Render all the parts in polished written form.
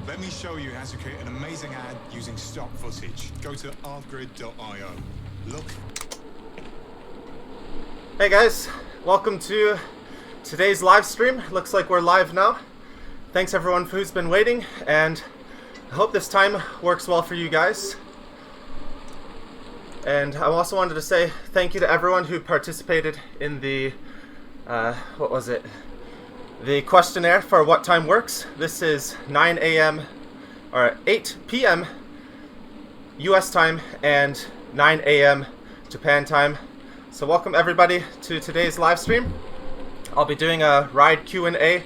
Let me show you how to create an amazing ad using stock footage. Go to artgrid.io. Look. Hey guys, welcome to today's live stream. Looks like we're live now. Thanks everyone who's been waiting, and I hope this time works well for you guys. And I also wanted to say thank you to everyone who participated in the the questionnaire for what time works. This is 9 a.m. or 8 p.m. US time and 9 a.m. Japan time. So welcome everybody to today's live stream. I'll be doing a ride Q&A,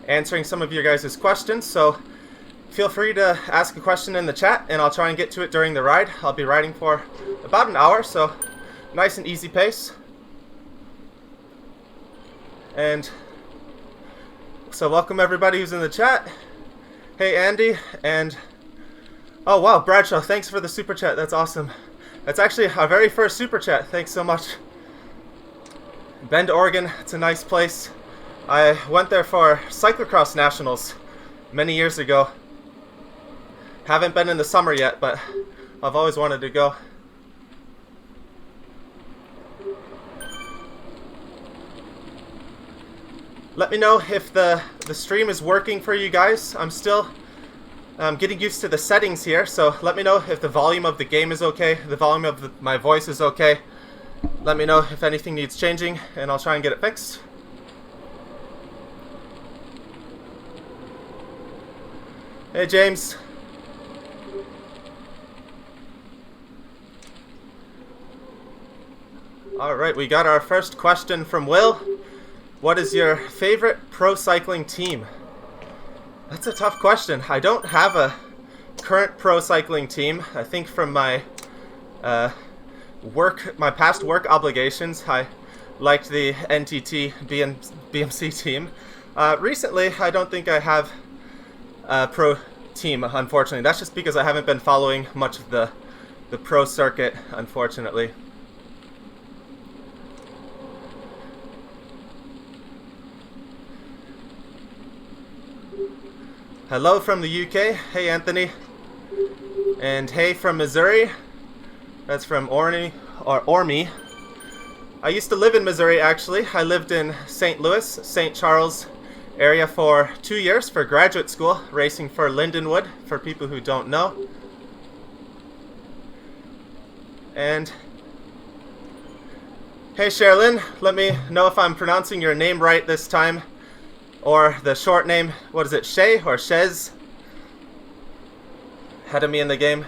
answering some of your guys' questions. So feel free to ask a question in the chat and I'll try and get to it during the ride. I'll be riding for about an hour, so nice and easy pace. And so welcome everybody who's in the chat. Hey Andy, and oh wow, Bradshaw, thanks for the super chat. That's awesome. That's actually our very first super chat. Thanks so much. Bend, Oregon, it's a nice place. I went there for cyclocross nationals many years ago. Haven't been in the summer yet, but I've always wanted to go. Let me know if the stream is working for you guys. I'm still getting used to the settings here, so let me know if the volume of the game is okay, the volume of my voice is okay. Let me know if anything needs changing, and I'll try and get it fixed. Hey James. Alright, we got our first question from Will. What is your favorite pro cycling team? That's a tough question. I don't have a current pro cycling team. I think from my my past work obligations, I liked the NTT BMC team. Recently, I don't think I have a pro team, unfortunately. That's just because I haven't been following much of the pro circuit, unfortunately. Hello from the UK. Hey Anthony. And hey from Missouri. That's from Ormy. I used to live in Missouri actually. I lived in St. Louis, St. Charles area for 2 years for graduate school, racing for Lindenwood, for people who don't know. And hey Sherilyn, let me know if I'm pronouncing your name right this time. Or the short name, what is it, Shay or Shez? Ahead of me in the game.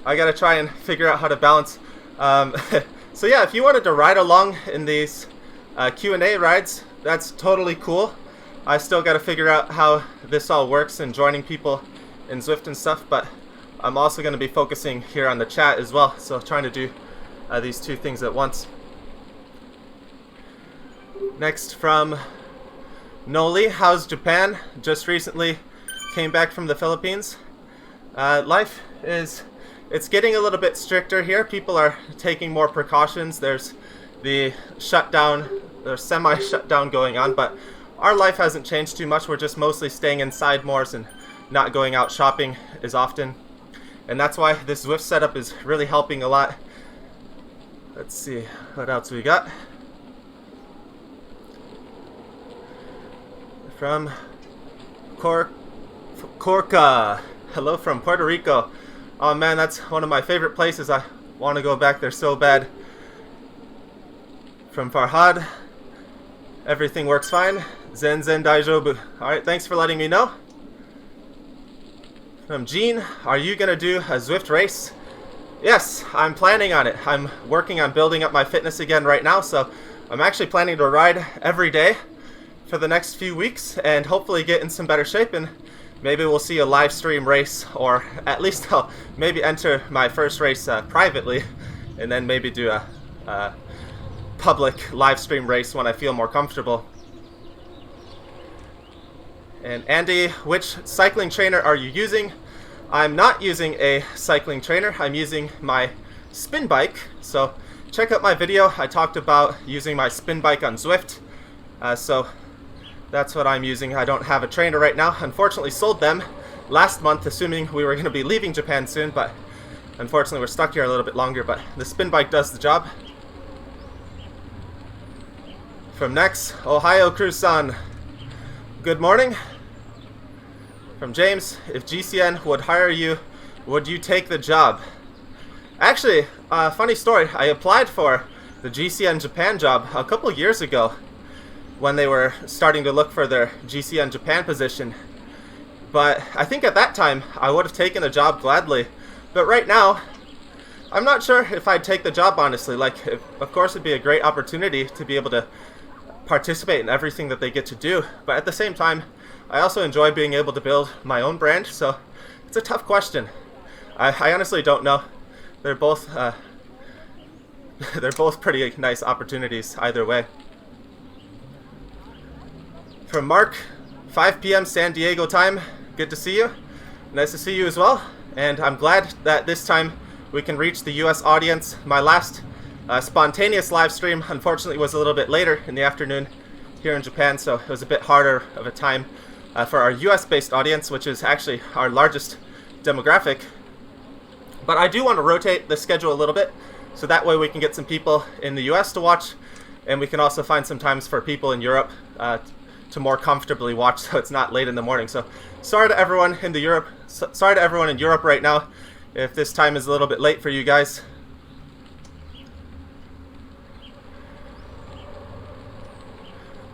I gotta try and figure out how to balance. So yeah, if you wanted to ride along in these Q&A rides, that's totally cool. I still gotta figure out how this all works and joining people in Zwift and stuff, but I'm also gonna be focusing here on the chat as well, so trying to do these two things at once. Next from Noli, how's Japan? Just recently came back from the Philippines. Life it's getting a little bit stricter here. People are taking more precautions. There's the shutdown, the semi-shutdown going on, but our life hasn't changed too much. We're just mostly staying inside more and not going out shopping as often. And that's why this Zwift setup is really helping a lot. Let's see, what else we got? From Corca. Hello from Puerto Rico. Oh man, that's one of my favorite places. I want to go back there so bad. From Farhad. Everything works fine. Zen Daijobu. Alright, thanks for letting me know. From Jean. Are you going to do a Zwift race? Yes, I'm planning on it. I'm working on building up my fitness again right now, so I'm actually planning to ride every day for the next few weeks and hopefully get in some better shape, and maybe we'll see a live stream race, or at least I'll maybe enter my first race privately and then maybe do a public live stream race when I feel more comfortable. And Andy, which cycling trainer are you using? I'm not using a cycling trainer. I'm using my spin bike. So check out my video. I talked about using my spin bike on Zwift. So that's what I'm using. I don't have a trainer right now. Unfortunately sold them last month, assuming we were going to be leaving Japan soon, but unfortunately we're stuck here a little bit longer, but the spin bike does the job. From next, Ohio Cruz-san. Good morning. From James, if GCN would hire you, would you take the job? Actually, funny story, I applied for the GCN Japan job a couple years ago when they were starting to look for their GCN Japan position. But I think at that time, I would have taken the job gladly. But right now, I'm not sure if I'd take the job, honestly. Like, of course, it'd be a great opportunity to be able to participate in everything that they get to do. But at the same time, I also enjoy being able to build my own brand. So it's a tough question. I honestly don't know. They're both pretty nice opportunities either way. From Mark, 5 p.m. San Diego time. Good to see you. Nice to see you as well. And I'm glad that this time we can reach the US audience. My last spontaneous live stream, unfortunately, was a little bit later in the afternoon here in Japan, so it was a bit harder of a time for our US-based audience, which is actually our largest demographic. But I do want to rotate the schedule a little bit, so that way we can get some people in the US to watch, and we can also find some times for people in Europe to more comfortably watch, so it's not late in the morning. So sorry to everyone in Europe right now if this time is a little bit late for you guys.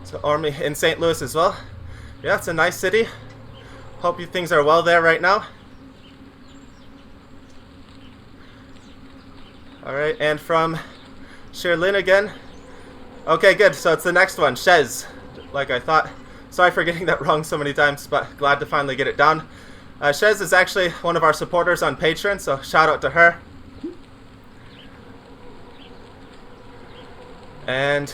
So Army in St. Louis as well. Yeah, it's a nice city. Hope you things are well there right now. Alright, and from Sherlyn again. Okay, good. So it's the next one, Shez, like I thought. Sorry for getting that wrong so many times, but glad to finally get it down. Shez is actually one of our supporters on Patreon, so shout out to her. And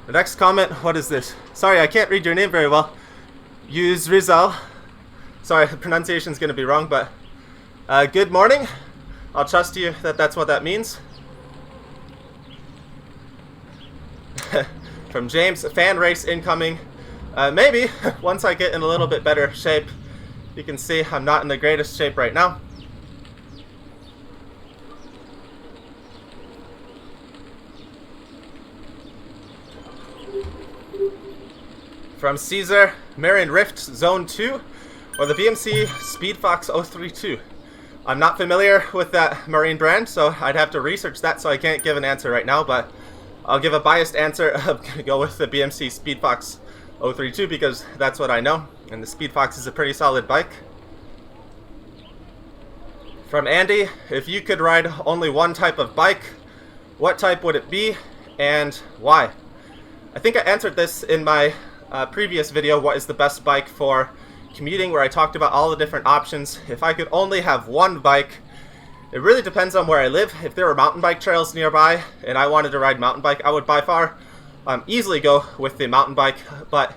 the next comment, what is this? Sorry, I can't read your name very well. Use Rizal. Sorry, the pronunciation's going to be wrong, but good morning. I'll trust you that that's what that means. From James, fan race incoming. Maybe, once I get in a little bit better shape. You can see I'm not in the greatest shape right now. From Caesar, Marion Rift Zone 2, or the BMC Speedfox 032. I'm not familiar with that marine brand, so I'd have to research that, so I can't give an answer right now, but I'll give a biased answer. I'm going to go with the BMC Speedfox 032 because that's what I know, and the Speedfox is a pretty solid bike. From Andy, if you could ride only one type of bike, what type would it be and why? I think I answered this in my previous video, what is the best bike for commuting, where I talked about all the different options. If I could only have one bike, it really depends on where I live. If there were mountain bike trails nearby and I wanted to ride mountain bike, I would by far easily go with the mountain bike. But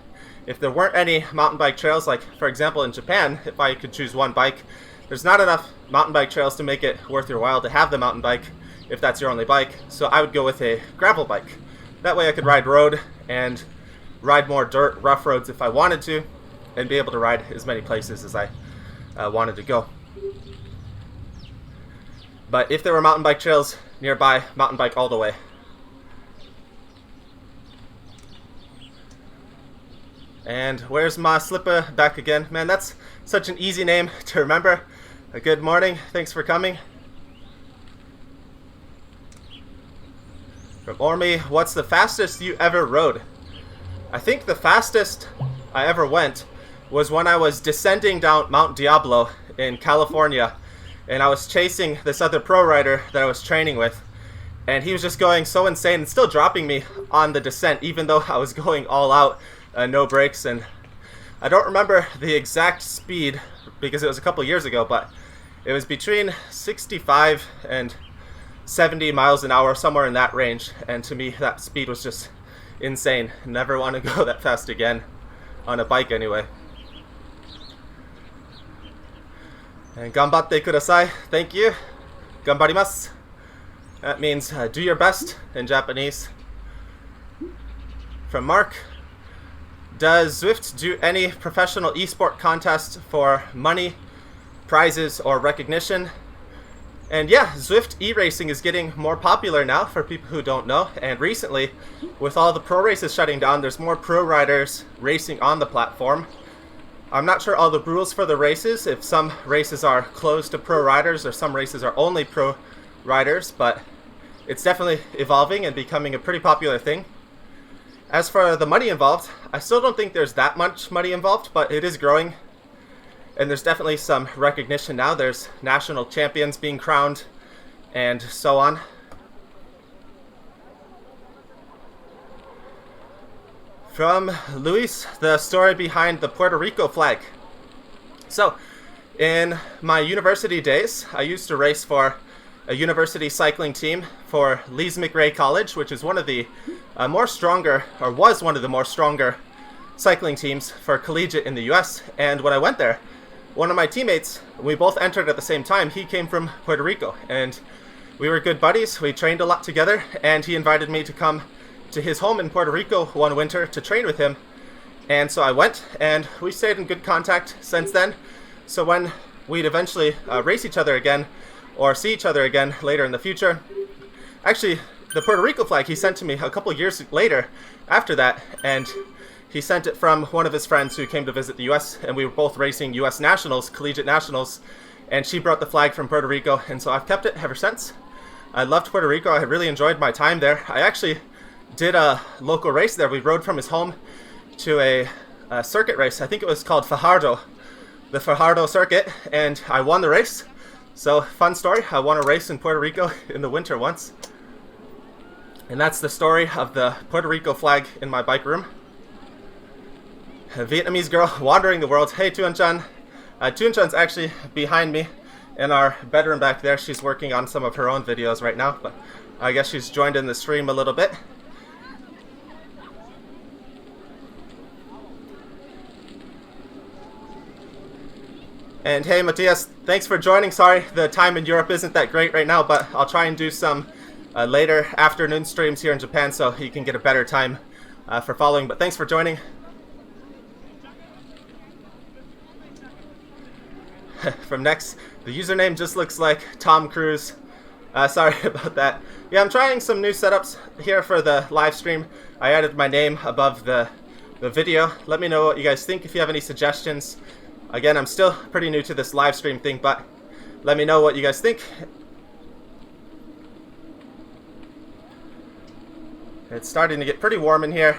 if there weren't any mountain bike trails, like for example in Japan, if I could choose one bike, there's not enough mountain bike trails to make it worth your while to have the mountain bike if that's your only bike. So I would go with a gravel bike. That way I could ride road and ride more dirt, rough roads if I wanted to, and be able to ride as many places as I wanted to go. But if there were mountain bike trails nearby, mountain bike all the way. And where's Ma Slipper back again? Man, that's such an easy name to remember. Good morning, thanks for coming. From Ormy, what's the fastest you ever rode? I think the fastest I ever went was when I was descending down Mount Diablo in California, and I was chasing this other pro rider that I was training with, and he was just going so insane and still dropping me on the descent even though I was going all out, no brakes. And I don't remember the exact speed because it was a couple years ago, but it was between 65 and 70 miles an hour, somewhere in that range, and to me that speed was just insane. Never want to go that fast again, on a bike anyway. And ganbatte kudasai, thank you. Ganbarimasu. That means do your best in Japanese. From Mark, does Zwift do any professional esport contests for money prizes or recognition. And yeah, Zwift e-racing is getting more popular now for people who don't know. And recently, with all the pro races shutting down, there's more pro riders racing on the platform. I'm not sure all the rules for the races, if some races are closed to pro riders or some races are only pro riders, but it's definitely evolving and becoming a pretty popular thing. As for the money involved, I still don't think there's that much money involved, but it is growing. And there's definitely some recognition now. There's national champions being crowned and so on. From Luis, the story behind the Puerto Rico flag. So, in my university days, I used to race for a university cycling team for Lees McRae College, which is one of the was one of the more stronger cycling teams for collegiate in the US. And when I went there, one of my teammates, we both entered at the same time. He came from Puerto Rico, and we were good buddies. We trained a lot together, and he invited me to come to his home in Puerto Rico one winter to train with him. And so I went, and we stayed in good contact since then. So when we'd eventually race each other again, or see each other again later in the future, actually, the Puerto Rico flag he sent to me a couple years later after that, and he sent it from one of his friends who came to visit the US, and we were both racing US nationals, collegiate nationals, and she brought the flag from Puerto Rico, and so I've kept it ever since. I loved Puerto Rico. I really enjoyed my time there. I actually did a local race there. We rode from his home to a circuit race. I think it was called Fajardo, the Fajardo circuit, and I won the race. So, fun story. I won a race in Puerto Rico in the winter once. And that's the story of the Puerto Rico flag in my bike room. A Vietnamese girl wandering the world. Hey, Tuan Chan. Tuan Chan's actually behind me in our bedroom back there. She's working on some of her own videos right now, but I guess she's joined in the stream a little bit. And hey, Matthias, thanks for joining. Sorry, the time in Europe isn't that great right now, but I'll try and do some later afternoon streams here in Japan so you can get a better time for following. But thanks for joining. From Next, the username just looks like Tom Cruise. Sorry about that. Yeah, I'm trying some new setups here for the live stream. I added my name above the video. Let me know what you guys think if you have any suggestions. Again, I'm still pretty new to this live stream thing, but let me know what you guys think. It's starting to get pretty warm in here.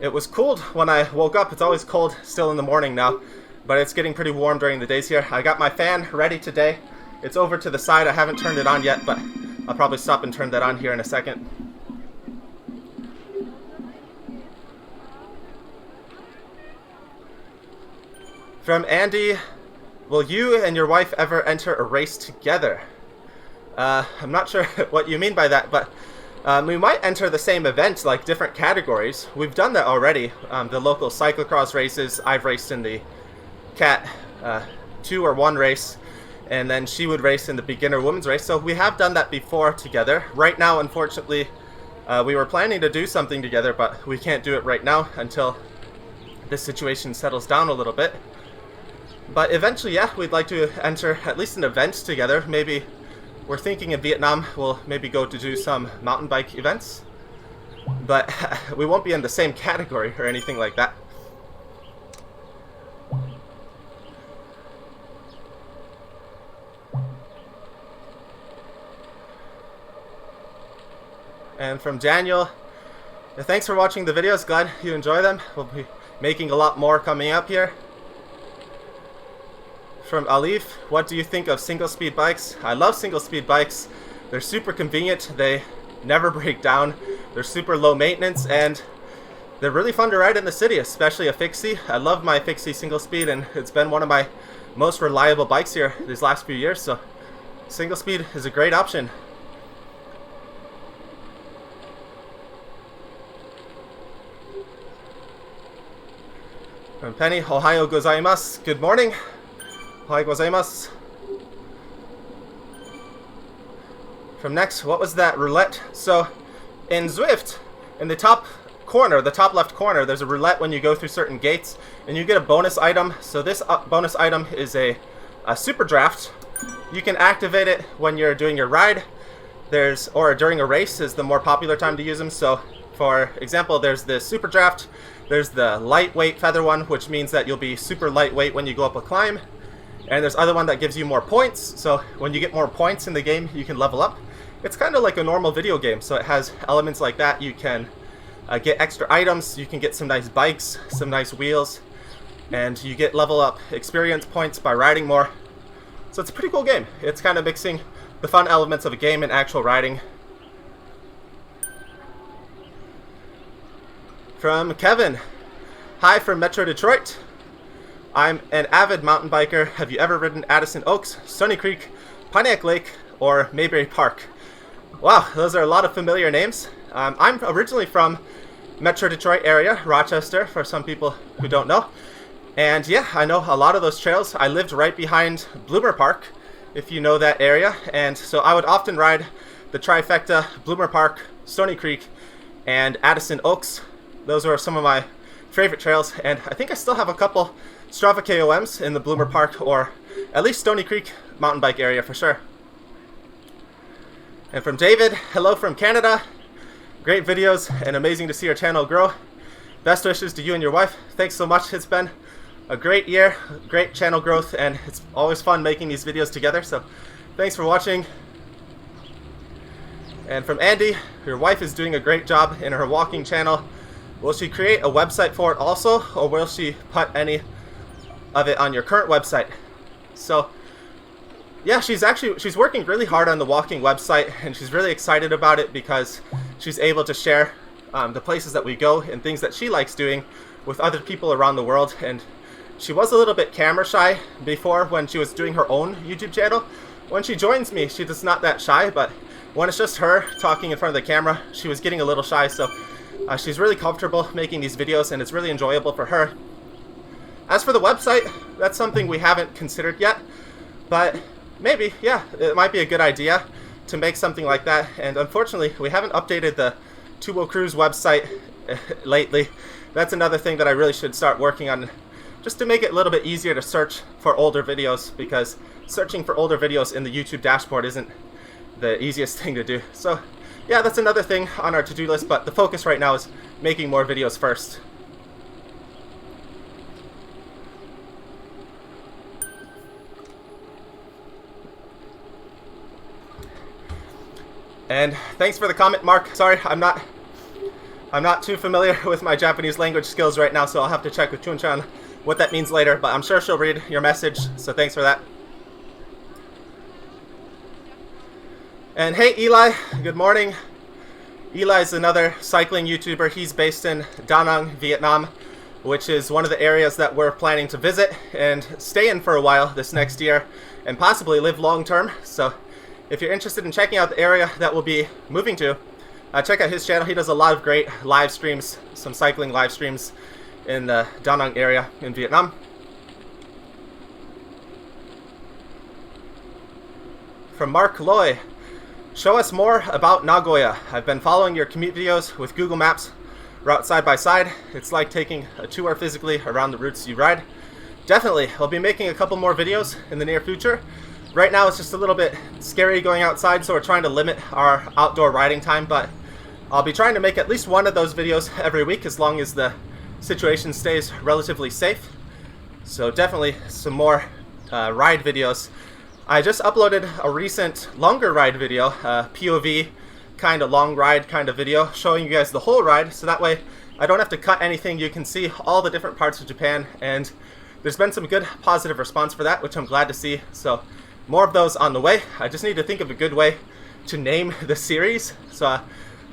It was cold when I woke up. It's always cold still in the morning now, but it's getting pretty warm during the days here. I got my fan ready today. It's over to the side. I haven't turned it on yet, but I'll probably stop and turn that on here in a second. From Andy, will you and your wife ever enter a race together? I'm not sure what you mean by that, but we might enter the same event, like different categories. We've done that already. The local cyclocross races, I've raced in the Cat 2 or 1 race, and then she would race in the beginner women's race. So we have done that before together. Right now, unfortunately, we were planning to do something together, but we can't do it right now until this situation settles down a little bit. But eventually, yeah, we'd like to enter at least an event together. Maybe we're thinking in Vietnam we'll maybe go to do some mountain bike events. But we won't be in the same category or anything like that. And from Daniel, thanks for watching the videos. Glad you enjoy them. We'll be making a lot more coming up here. From Alif, what do you think of single-speed bikes? I love single-speed bikes. They're super convenient. They never break down. They're super low maintenance, and they're really fun to ride in the city, especially a fixie. I love my fixie single-speed, and it's been one of my most reliable bikes here these last few years, so single-speed is a great option. From Penny, Ohayo gozaimasu. Good morning. Ohayo gozaimasu. From Next, what was that roulette? So, in Zwift, in the top corner, the top left corner, there's a roulette when you go through certain gates, and you get a bonus item. So this bonus item is a a super draft. You can activate it when you're doing your ride. Or during a race is the more popular time to use them. So for example, there's the super draft, there's the lightweight feather one, which means that you'll be super lightweight when you go up a climb. And there's other one that gives you more points. So when you get more points in the game, you can level up. It's kind of like a normal video game, so it has elements like that. You can get extra items, you can get some nice bikes, some nice wheels, and you get level up experience points by riding more. So it's a pretty cool game. It's kind of mixing the fun elements of a game and actual riding. From Kevin. Hi from Metro Detroit. I'm an avid mountain biker. Have you ever ridden Addison Oaks, Stony Creek, Pontiac Lake, or Mayberry Park? Wow, those are a lot of familiar names. I'm originally from Metro Detroit area, Rochester, for some people who don't know. And yeah, I know a lot of those trails. I lived right behind Bloomer Park, if you know that area. And so I would often ride the trifecta, Bloomer Park, Stony Creek, and Addison Oaks. Those are some of my favorite trails. And I think I still have a couple Strava KOMs in the Bloomer Park, or at least Stony Creek mountain bike area for sure. And from David, hello from Canada. Great videos and amazing to see your channel grow. Best wishes to you and your wife. Thanks so much. It's been a great year, great channel growth, and it's always fun making these videos together. So thanks for watching. And from Andy, your wife is doing a great job in her walking channel. Will she create a website for it also, or will she put any of it on your current website? So yeah, she's working really hard on the walking website, and she's really excited about it because she's able to share the places that we go and things that she likes doing with other people around the world. And she was a little bit camera shy before when she was doing her own YouTube channel. When she joins me, she is not that shy, but when it's just her talking in front of the camera, she was getting a little shy. So she's really comfortable making these videos, and it's really enjoyable for her. As for the website, that's something we haven't considered yet, but maybe, yeah, it might be a good idea to make something like that. And unfortunately, we haven't updated the Tubo Cruise website lately. That's another thing that I really should start working on, just to make it a little bit easier to search for older videos, because searching for older videos in the YouTube dashboard isn't the easiest thing to do. So yeah, that's another thing on our to-do list, but the focus right now is making more videos first. And thanks for the comment, Mark. Sorry, I'm not too familiar with my Japanese language skills right now, so I'll have to check with Chun-chan what that means later, but I'm sure she'll read your message, so thanks for that. And hey, Eli, good morning. Eli's another cycling YouTuber. He's based in Da Nang, Vietnam, which is one of the areas that we're planning to visit and stay in for a while this next year, and possibly live long term. So if you're interested in checking out the area that we'll be moving to, check out his channel. He does a lot of great live streams, some cycling live streams in the Da Nang area in Vietnam. From Mark Loy, show us more about Nagoya. I've been following your commute videos with Google Maps, route side by side. It's like taking a tour physically around the routes you ride. Definitely, I'll be making a couple more videos in the near future. Right now it's just a little bit scary going outside, so we're trying to limit our outdoor riding time, but I'll be trying to make at least one of those videos every week as long as the situation stays relatively safe. So definitely some more ride videos. I just uploaded a recent longer ride video, POV kind of long ride kind of video, showing you guys the whole ride, so that way I don't have to cut anything. You can see all the different parts of Japan, and there's been some good positive response for that, which I'm glad to see. So more of those on the way. I just need to think of a good way to name the series. So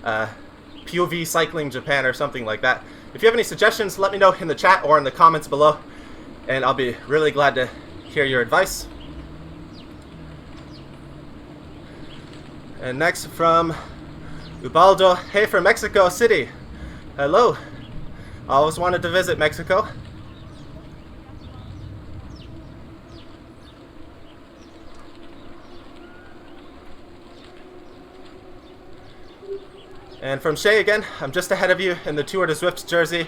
POV Cycling Japan or something like that. If you have any suggestions, let me know in the chat or in the comments below, and I'll be really glad to hear your advice. And next from Ubaldo, hey from Mexico City. Hello. I always wanted to visit Mexico. And from Shay again, I'm just ahead of you in the Tour de Zwift jersey.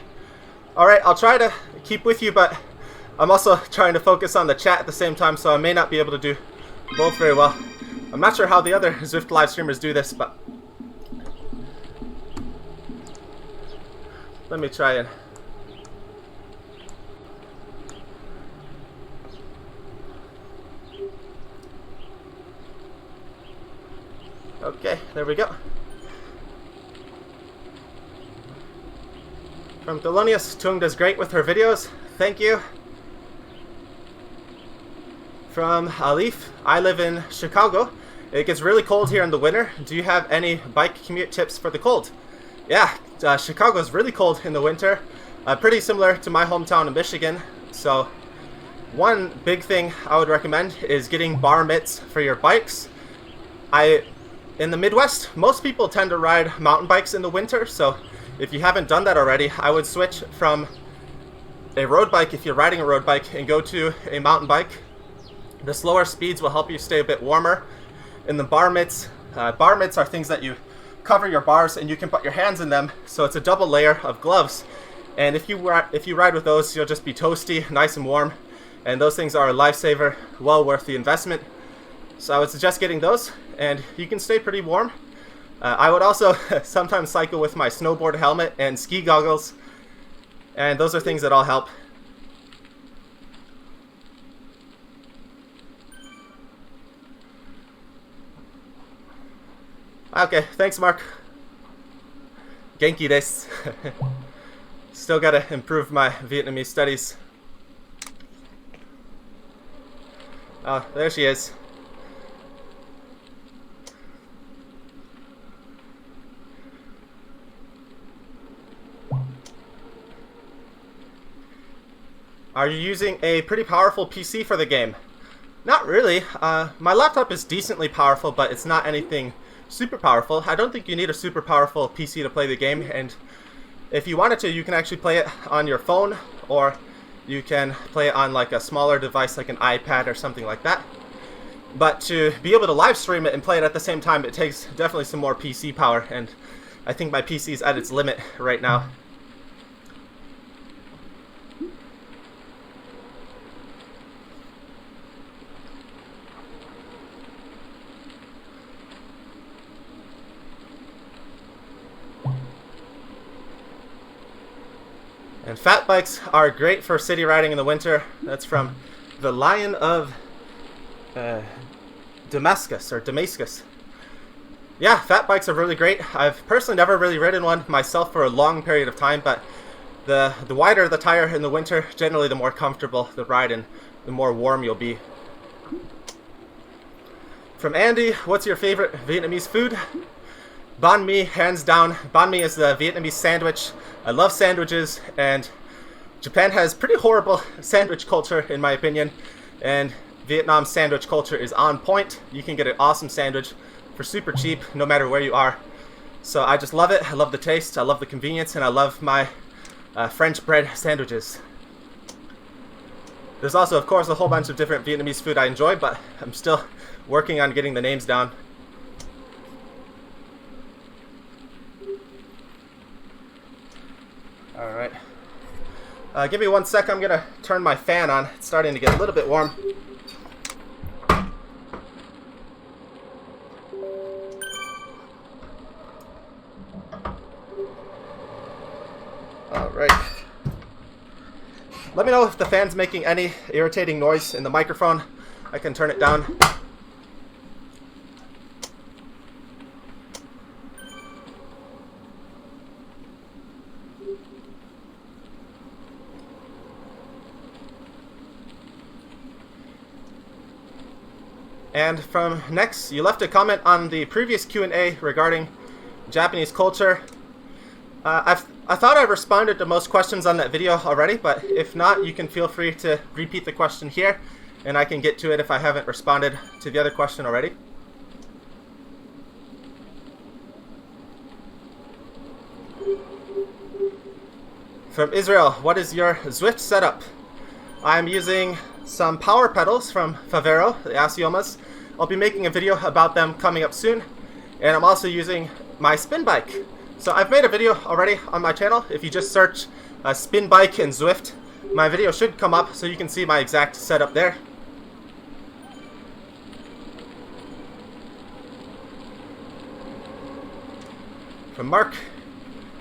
Alright, I'll try to keep with you, but I'm also trying to focus on the chat at the same time, so I may not be able to do both very well. I'm not sure how the other Zwift live streamers do this, but let me try it. Okay, there we go. From Thelonious, Tung does great with her videos. Thank you. From Alif, I live in Chicago. It gets really cold here in the winter. Do you have any bike commute tips for the cold? Yeah, Chicago is really cold in the winter. Pretty similar to my hometown in Michigan. So one big thing I would recommend is getting bar mitts for your bikes. In the Midwest, most people tend to ride mountain bikes in the winter, so if you haven't done that already, I would switch from a road bike if you're riding a road bike and go to a mountain bike. The slower speeds will help you stay a bit warmer. And the bar mitts are things that you cover your bars and you can put your hands in them, so it's a double layer of gloves. And if you ride with those, you'll just be toasty, nice and warm. And those things are a lifesaver, well worth the investment. So I would suggest getting those, and you can stay pretty warm. I would also sometimes cycle with my snowboard helmet and ski goggles, and those are things that all help. Okay, thanks Mark. Genki desu. Still gotta improve my Vietnamese studies. Oh, there she is. Are you using a pretty powerful PC for the game? Not really. My laptop is decently powerful, but it's not anything super powerful. I don't think you need a super powerful PC to play the game, and if you wanted to, you can actually play it on your phone, or you can play it on like a smaller device like an iPad or something like that. But to be able to live stream it and play it at the same time, it takes definitely some more PC power, and I think my PC is at its limit right now. And fat bikes are great for city riding in the winter. That's from the Lion of Damascus. Yeah, fat bikes are really great. I've personally never really ridden one myself for a long period of time, but the wider the tire in the winter, generally the more comfortable the ride and the more warm you'll be. From Andy, what's your favorite Vietnamese food? Banh mi, hands down. Banh mi is the Vietnamese sandwich. I love sandwiches, and Japan has pretty horrible sandwich culture in my opinion, and Vietnam's sandwich culture is on point. You can get an awesome sandwich for super cheap no matter where you are. So I just love it. I love the taste, I love the convenience, and I love my French bread sandwiches. There's also, of course, a whole bunch of different Vietnamese food I enjoy, but I'm still working on getting the names down. Alright. Give me 1 sec, I'm going to turn my fan on. It's starting to get a little bit warm. Alright. Let me know if the fan's making any irritating noise in the microphone. I can turn it down. And from next, you left a comment on the previous Q&A regarding Japanese culture. I thought I responded to most questions on that video already, but if not, you can feel free to repeat the question here, and I can get to it if I haven't responded to the other question already. From Israel, what is your Zwift setup? I'm using some power pedals from Favero, the Asiomas. I'll be making a video about them coming up soon. And I'm also using my spin bike. So I've made a video already on my channel. If you just search spin bike and Zwift, my video should come up so you can see my exact setup there. From Mark,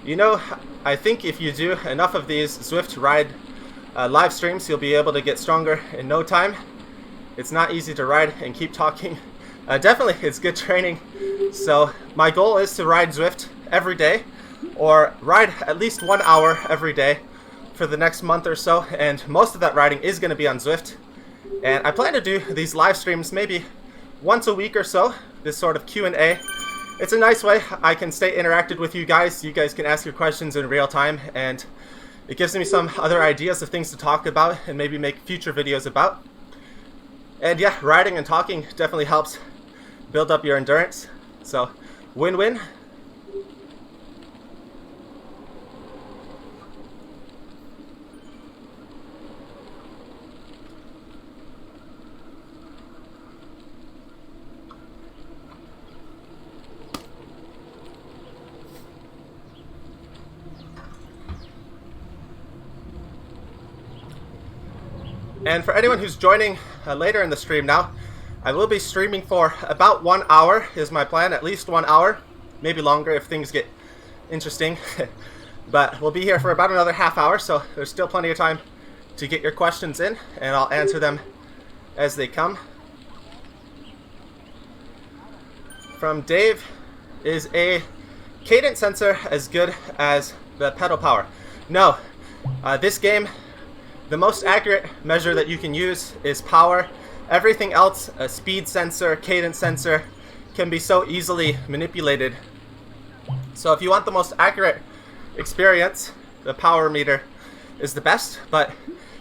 you know, I think if you do enough of these Zwift ride live streams, you'll be able to get stronger in no time. It's not easy to ride and keep talking. Definitely, it's good training. So my goal is to ride Zwift every day, or ride at least 1 hour every day for the next month or so, and most of that riding is going to be on Zwift. And I plan to do these live streams maybe once a week or so, this sort of Q&A. It's a nice way I can stay interacted with you guys. You guys can ask your questions in real time, and it gives me some other ideas of things to talk about and maybe make future videos about. And yeah, riding and talking definitely helps build up your endurance. So, win-win. And for anyone who's joining later in the stream now, I will be streaming for about 1 hour is my plan, at least 1 hour, maybe longer if things get interesting. But we'll be here for about another half hour, so there's still plenty of time to get your questions in, and I'll answer them as they come. From Dave, is a cadence sensor as good as the pedal power? No. This game, the most accurate measure that you can use is power. Everything else, a speed sensor, cadence sensor, can be so easily manipulated. So if you want the most accurate experience, the power meter is the best. But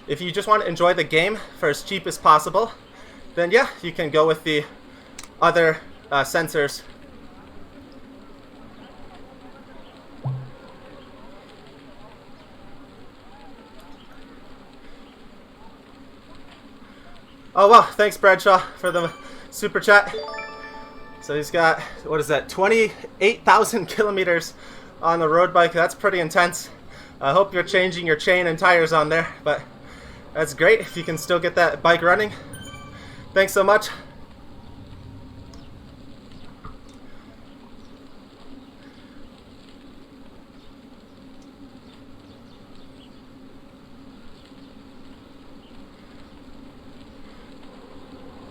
if you just want to enjoy the game for as cheap as possible, then yeah, you can go with the other sensors. Oh wow, thanks Bradshaw for the super chat. So he's got, what is that, 28,000 kilometers on the road bike. That's pretty intense. I hope you're changing your chain and tires on there, but that's great if you can still get that bike running. Thanks so much.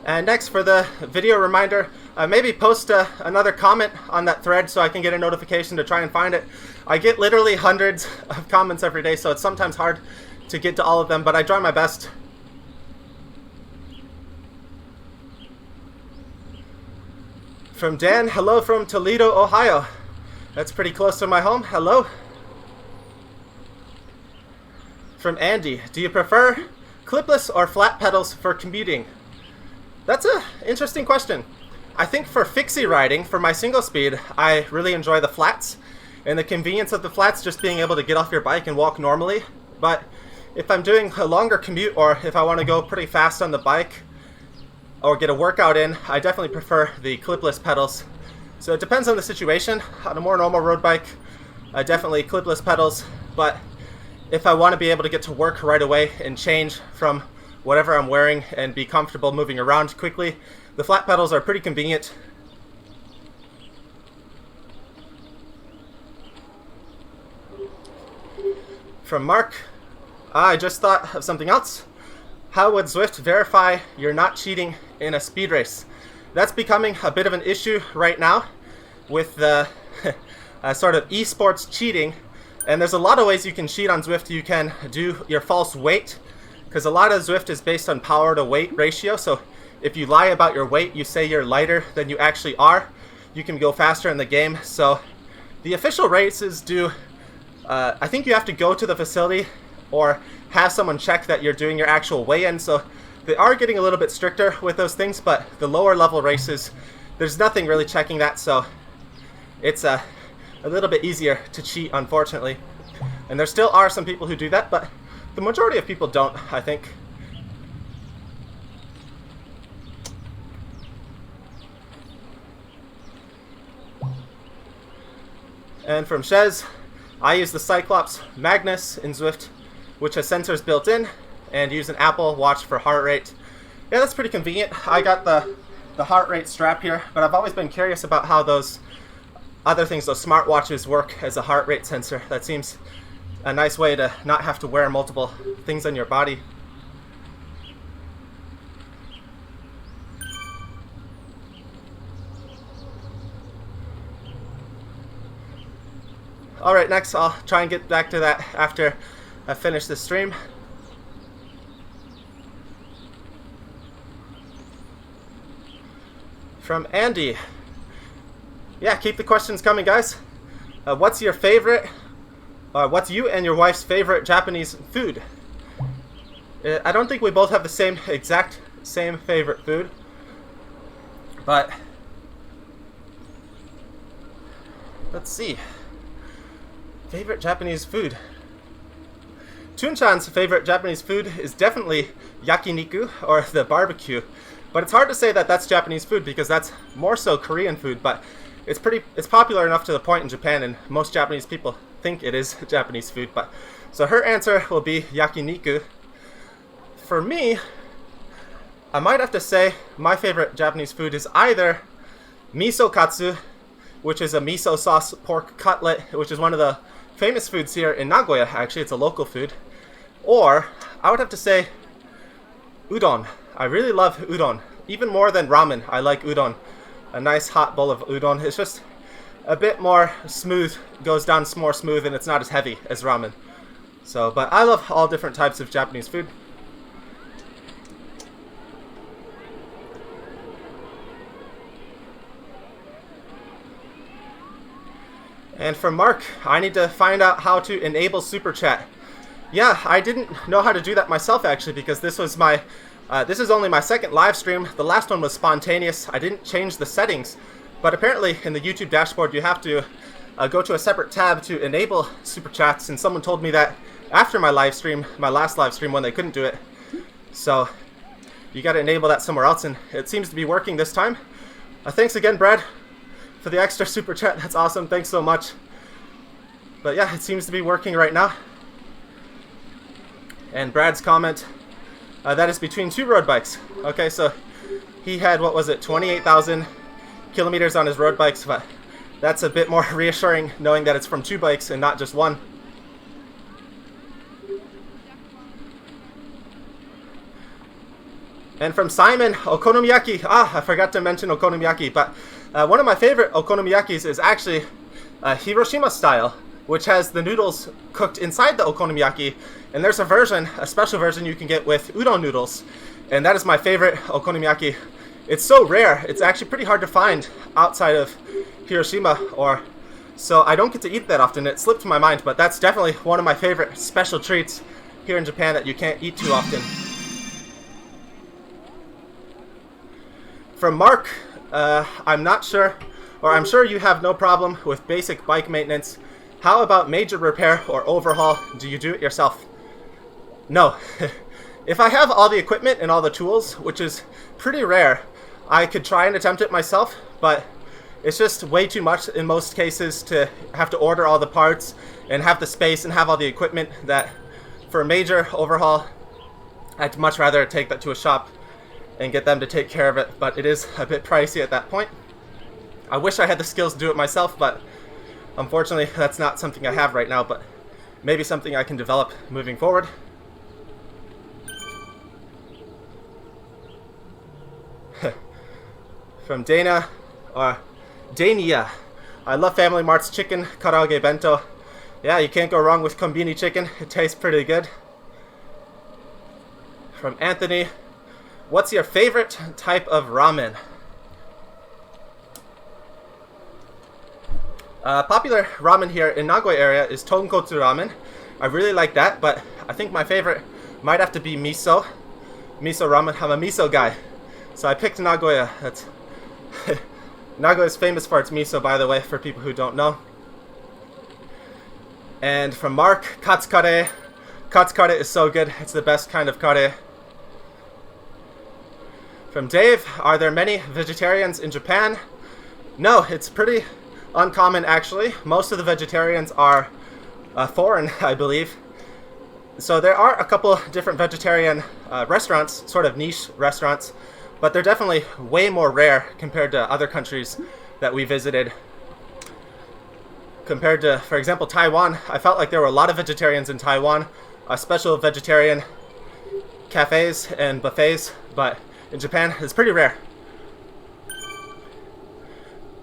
And next, for the video reminder, maybe post another comment on that thread so I can get a notification to try and find it. I get literally hundreds of comments every day, so it's sometimes hard to get to all of them, but I try my best. From Dan, hello from Toledo, Ohio. That's pretty close to my home. Hello. From Andy, do you prefer clipless or flat pedals for commuting? That's an interesting question. I think for fixie riding, for my single speed, I really enjoy the flats and the convenience of the flats, just being able to get off your bike and walk normally. But if I'm doing a longer commute, or if I want to go pretty fast on the bike or get a workout in, I definitely prefer the clipless pedals. So it depends on the situation. On a more normal road bike, definitely clipless pedals. But if I want to be able to get to work right away and change from whatever I'm wearing and be comfortable moving around quickly, the flat pedals are pretty convenient. From Mark, I just thought of something else. How would Zwift verify you're not cheating in a speed race? That's becoming a bit of an issue right now with the sort of esports cheating. And there's a lot of ways you can cheat on Zwift. You can do your false weight, because a lot of Zwift is based on power to weight ratio. So if you lie about your weight, you say you're lighter than you actually are, you can go faster in the game. So the official races do, I think you have to go to the facility or have someone check that you're doing your actual weigh-in. So they are getting a little bit stricter with those things, but the lower level races, there's nothing really checking that. So it's a little bit easier to cheat, unfortunately. And there still are some people who do that, but the majority of people don't, I think. And from Shez, I use the Cyclops Magnus in Zwift which has sensors built in, and use an Apple Watch for heart rate. Yeah, that's pretty convenient. I got the heart rate strap here, but I've always been curious about how those other things, those smartwatches, work as a heart rate sensor. That seems a nice way to not have to wear multiple things on your body. Alright, next I'll try and get back to that after I finish the stream. From Andy. Yeah, keep the questions coming, guys. What's your favorite, what's you and your wife's favorite Japanese food? I don't think we both have the exact same favorite food, but let's see. Favorite Japanese food. Chun-chan's favorite Japanese food is definitely yakiniku, or the barbecue. But it's hard to say that that's Japanese food because that's more so Korean food, but it's popular enough to the point in Japan, and most Japanese people think it is Japanese food. But so her answer will be yakiniku. For me, I might have to say my favorite Japanese food is either miso katsu, which is a miso sauce pork cutlet, which is one of the famous foods here in Nagoya. Actually, it's a local food. Or I would have to say udon. I really love udon, even more than ramen. I like udon. A nice hot bowl of udon. It's just a bit more smooth, goes down more smooth, and it's not as heavy as ramen. So, but I love all different types of Japanese food. And from Mark, I need to find out how to enable Super Chat. Yeah, I didn't know how to do that myself actually, because this was my this is only my second live stream. The last one was spontaneous. I didn't change the settings, but apparently in the YouTube dashboard you have to go to a separate tab to enable Super Chats, and someone told me that after my live stream, my last live stream, when they couldn't do it. So you got to enable that somewhere else, and it seems to be working this time. Thanks again, Brad, for the extra Super Chat. That's awesome. Thanks so much. But yeah, it seems to be working right now. And Brad's comment, that is between two road bikes. Okay, so he had, what was it, 28,000 kilometers on his road bikes, but that's a bit more reassuring knowing that it's from two bikes and not just one. And from Simon, okonomiyaki. I forgot to mention okonomiyaki, but one of my favorite okonomiyakis is actually Hiroshima style, which has the noodles cooked inside the okonomiyaki. And there's a version, a special version you can get with udon noodles. And that is my favorite okonomiyaki. It's so rare, it's actually pretty hard to find outside of Hiroshima, so I don't get to eat that often. It slipped my mind, but that's definitely one of my favorite special treats here in Japan that you can't eat too often. From Mark, I'm not sure, or I'm sure you have no problem with basic bike maintenance. How about major repair or overhaul? Do you do it yourself? No. If I have all the equipment and all the tools, which is pretty rare, I could try and attempt it myself, but it's just way too much in most cases to have to order all the parts and have the space and have all the equipment, that for a major overhaul, I'd much rather take that to a shop and get them to take care of it, but it is a bit pricey at that point. I wish I had the skills to do it myself, but unfortunately that's not something I have right now, but maybe something I can develop moving forward. From Dana, or Dania. I love Family Mart's chicken karaage bento. Yeah, you can't go wrong with kombini chicken. It tastes pretty good. From Anthony, what's your favorite type of ramen? Popular ramen here in Nagoya area is tonkotsu ramen. I really like that, but I think my favorite might have to be miso ramen. I'm a miso guy, so I picked Nagoya. That's Nagoya is famous for its miso, by the way, for people who don't know. And from Mark, katsu kare. Katsu kare is so good. It's the best kind of kare. From Dave, are there many vegetarians in Japan? No, it's pretty uncommon actually. Most of the vegetarians are foreign, I believe. So there are a couple different vegetarian restaurants, sort of niche restaurants, but they're definitely way more rare compared to other countries that we visited. Compared to, for example, Taiwan, I felt like there were a lot of vegetarians in Taiwan, special vegetarian cafes and buffets, but in Japan it's pretty rare.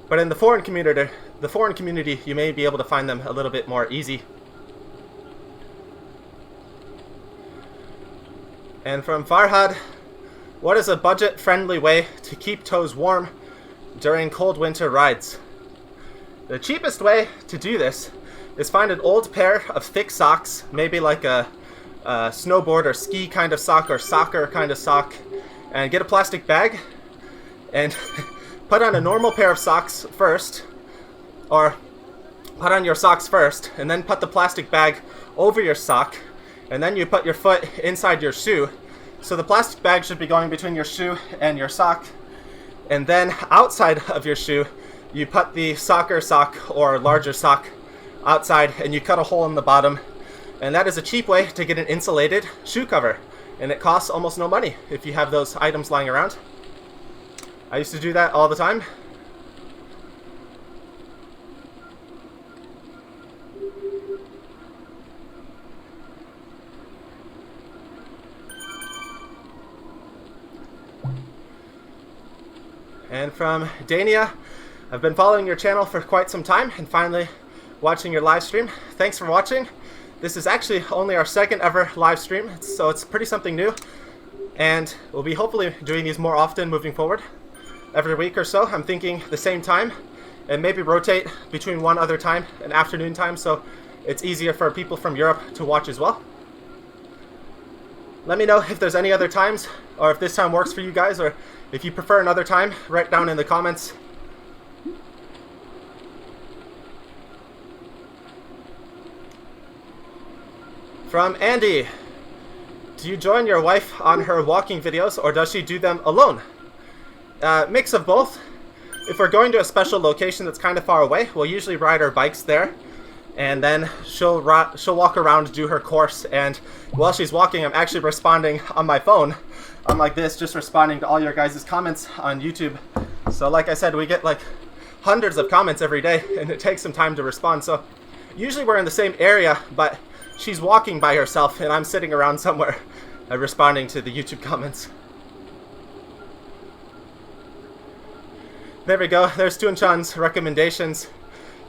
But in the foreign community, you may be able to find them a little bit more easy. And from Farhad, what is a budget-friendly way to keep toes warm during cold winter rides? The cheapest way to do this is find an old pair of thick socks, maybe like a snowboard or ski kind of sock or soccer kind of sock, and get a plastic bag and put on a normal pair of socks first, or put on your socks first, and then put the plastic bag over your sock, and then you put your foot inside your shoe. So the plastic bag should be going between your shoe and your sock, and then outside of your shoe you put the soccer sock or larger sock outside, and you cut a hole in the bottom. And that is a cheap way to get an insulated shoe cover, and it costs almost no money if you have those items lying around. I used to do that all the time. And from Dania, I've been following your channel for quite some time and finally watching your live stream. Thanks for watching. This is actually only our second ever live stream, so it's pretty something new. And we'll be hopefully doing these more often moving forward. Every week or so, I'm thinking the same time, and maybe rotate between one other time, an afternoon time, so it's easier for people from Europe to watch as well. Let me know if there's any other times, or if this time works for you guys, or if you prefer another time, write down in the comments. From Andy, do you join your wife on her walking videos, or does she do them alone? Mix of both. If we're going to a special location that's kind of far away, we'll usually ride our bikes there, and then she'll walk around, do her course, and while she's walking, I'm actually responding on my phone. I'm like this, just responding to all your guys' comments on YouTube. So like I said, we get like hundreds of comments every day, and it takes some time to respond. So usually we're in the same area, but she's walking by herself, and I'm sitting around somewhere responding to the YouTube comments. There we go. There's Tunchan's recommendations.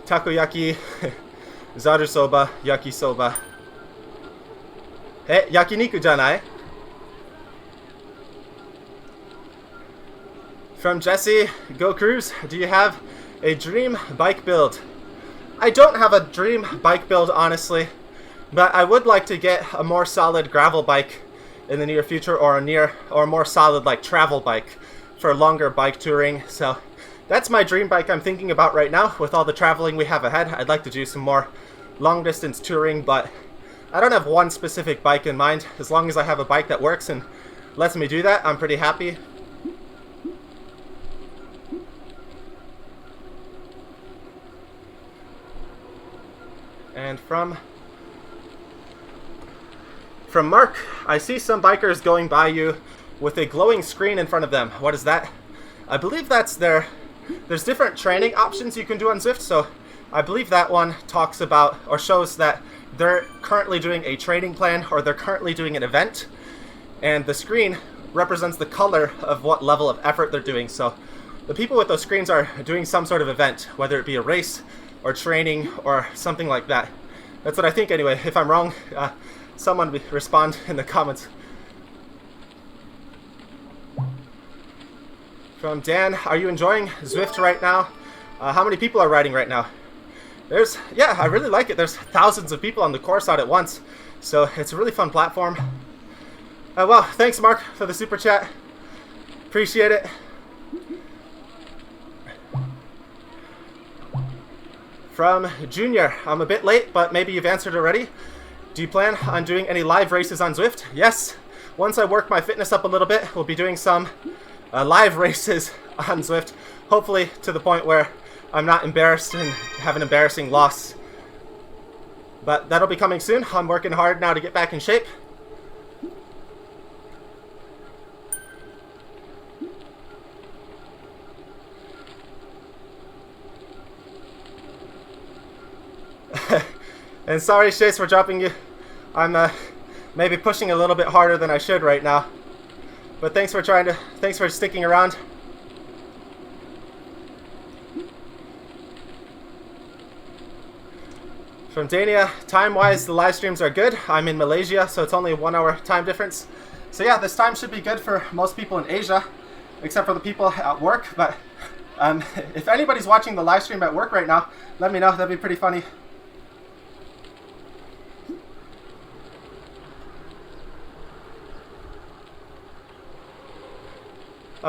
Takoyaki, zaru soba, yakisoba. Hey, yakiniku janai? From Jesse, go cruise. Do you have a dream bike build? I don't have a dream bike build, honestly, but I would like to get a more solid gravel bike in the near future, or a more solid like travel bike for longer bike touring. So that's my dream bike I'm thinking about right now. With all the traveling we have ahead, I'd like to do some more long distance touring, but I don't have one specific bike in mind. As long as I have a bike that works and lets me do that, I'm pretty happy. And from Mark, I see some bikers going by you with a glowing screen in front of them. What is that? I believe that's there's different training options you can do on Zwift, so I believe that one talks about or shows that they're currently doing a training plan, or they're currently doing an event, and the screen represents the color of what level of effort they're doing. So the people with those screens are doing some sort of event, whether it be a race or training or something like that. That's what I think anyway. If I'm wrong, someone respond in the comments. From Dan, are you enjoying Zwift right now? How many people are riding right now? Yeah, I really like it. There's thousands of people on the course out at once, so it's a really fun platform. Well, thanks Mark for the super chat. Appreciate it. From Junior, I'm a bit late, but maybe you've answered already. Do you plan on doing any live races on Zwift? Yes. Once I work my fitness up a little bit, we'll be doing some live races on Zwift. Hopefully to the point where I'm not embarrassed and have an embarrassing loss But that'll be coming soon. I'm working hard now to get back in shape. And sorry, Chase, for dropping you. I'm maybe pushing a little bit harder than I should right now. But thanks for sticking around. From Dania, time-wise, the live streams are good. I'm in Malaysia, so it's only a 1 hour time difference. So yeah, this time should be good for most people in Asia, except for the people at work. But if anybody's watching the live stream at work right now, let me know. That'd be pretty funny.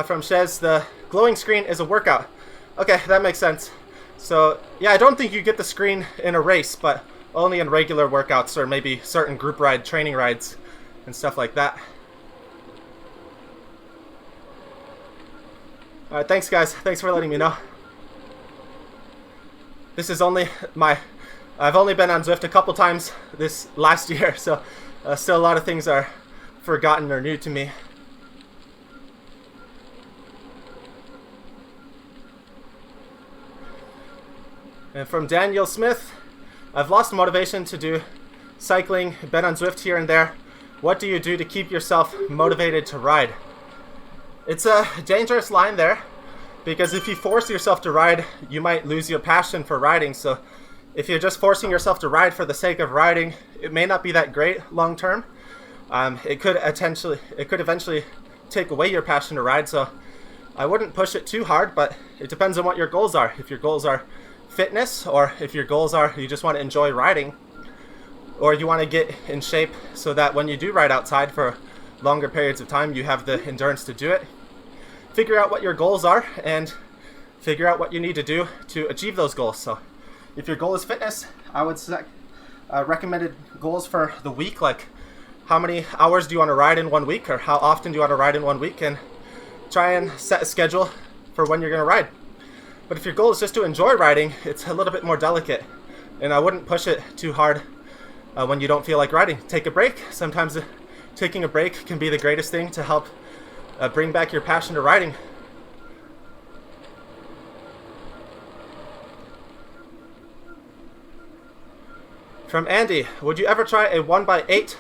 From Shez, the glowing screen is a workout. Okay, that makes sense. So, yeah, I don't think you get the screen in a race, but only in regular workouts or maybe certain group ride training rides and stuff like that. Alright, thanks guys. Thanks for letting me know. This is only I've only been on Zwift a couple times this last year, so still a lot of things are forgotten or new to me. And from Daniel Smith, I've lost motivation to do cycling, been on Zwift here and there. What do you do to keep yourself motivated to ride? It's a dangerous line there, because if you force yourself to ride, you might lose your passion for riding. So if you're just forcing yourself to ride for the sake of riding, it may not be that great long term. It could eventually take away your passion to ride. So I wouldn't push it too hard, but it depends on what your goals are. If your goals are fitness, or if your goals are you just want to enjoy riding, or you want to get in shape so that when you do ride outside for longer periods of time, you have the endurance to do it. Figure out what your goals are and figure out what you need to do to achieve those goals. So if your goal is fitness, I would set recommended goals for the week, like how many hours do you want to ride in 1 week, or how often do you want to ride in 1 week, and try and set a schedule for when you're going to ride. But if your goal is just to enjoy riding, it's a little bit more delicate, and I wouldn't push it too hard when you don't feel like riding. Take a break. Sometimes taking a break can be the greatest thing to help bring back your passion to riding. From Andy, would you ever try a 1x8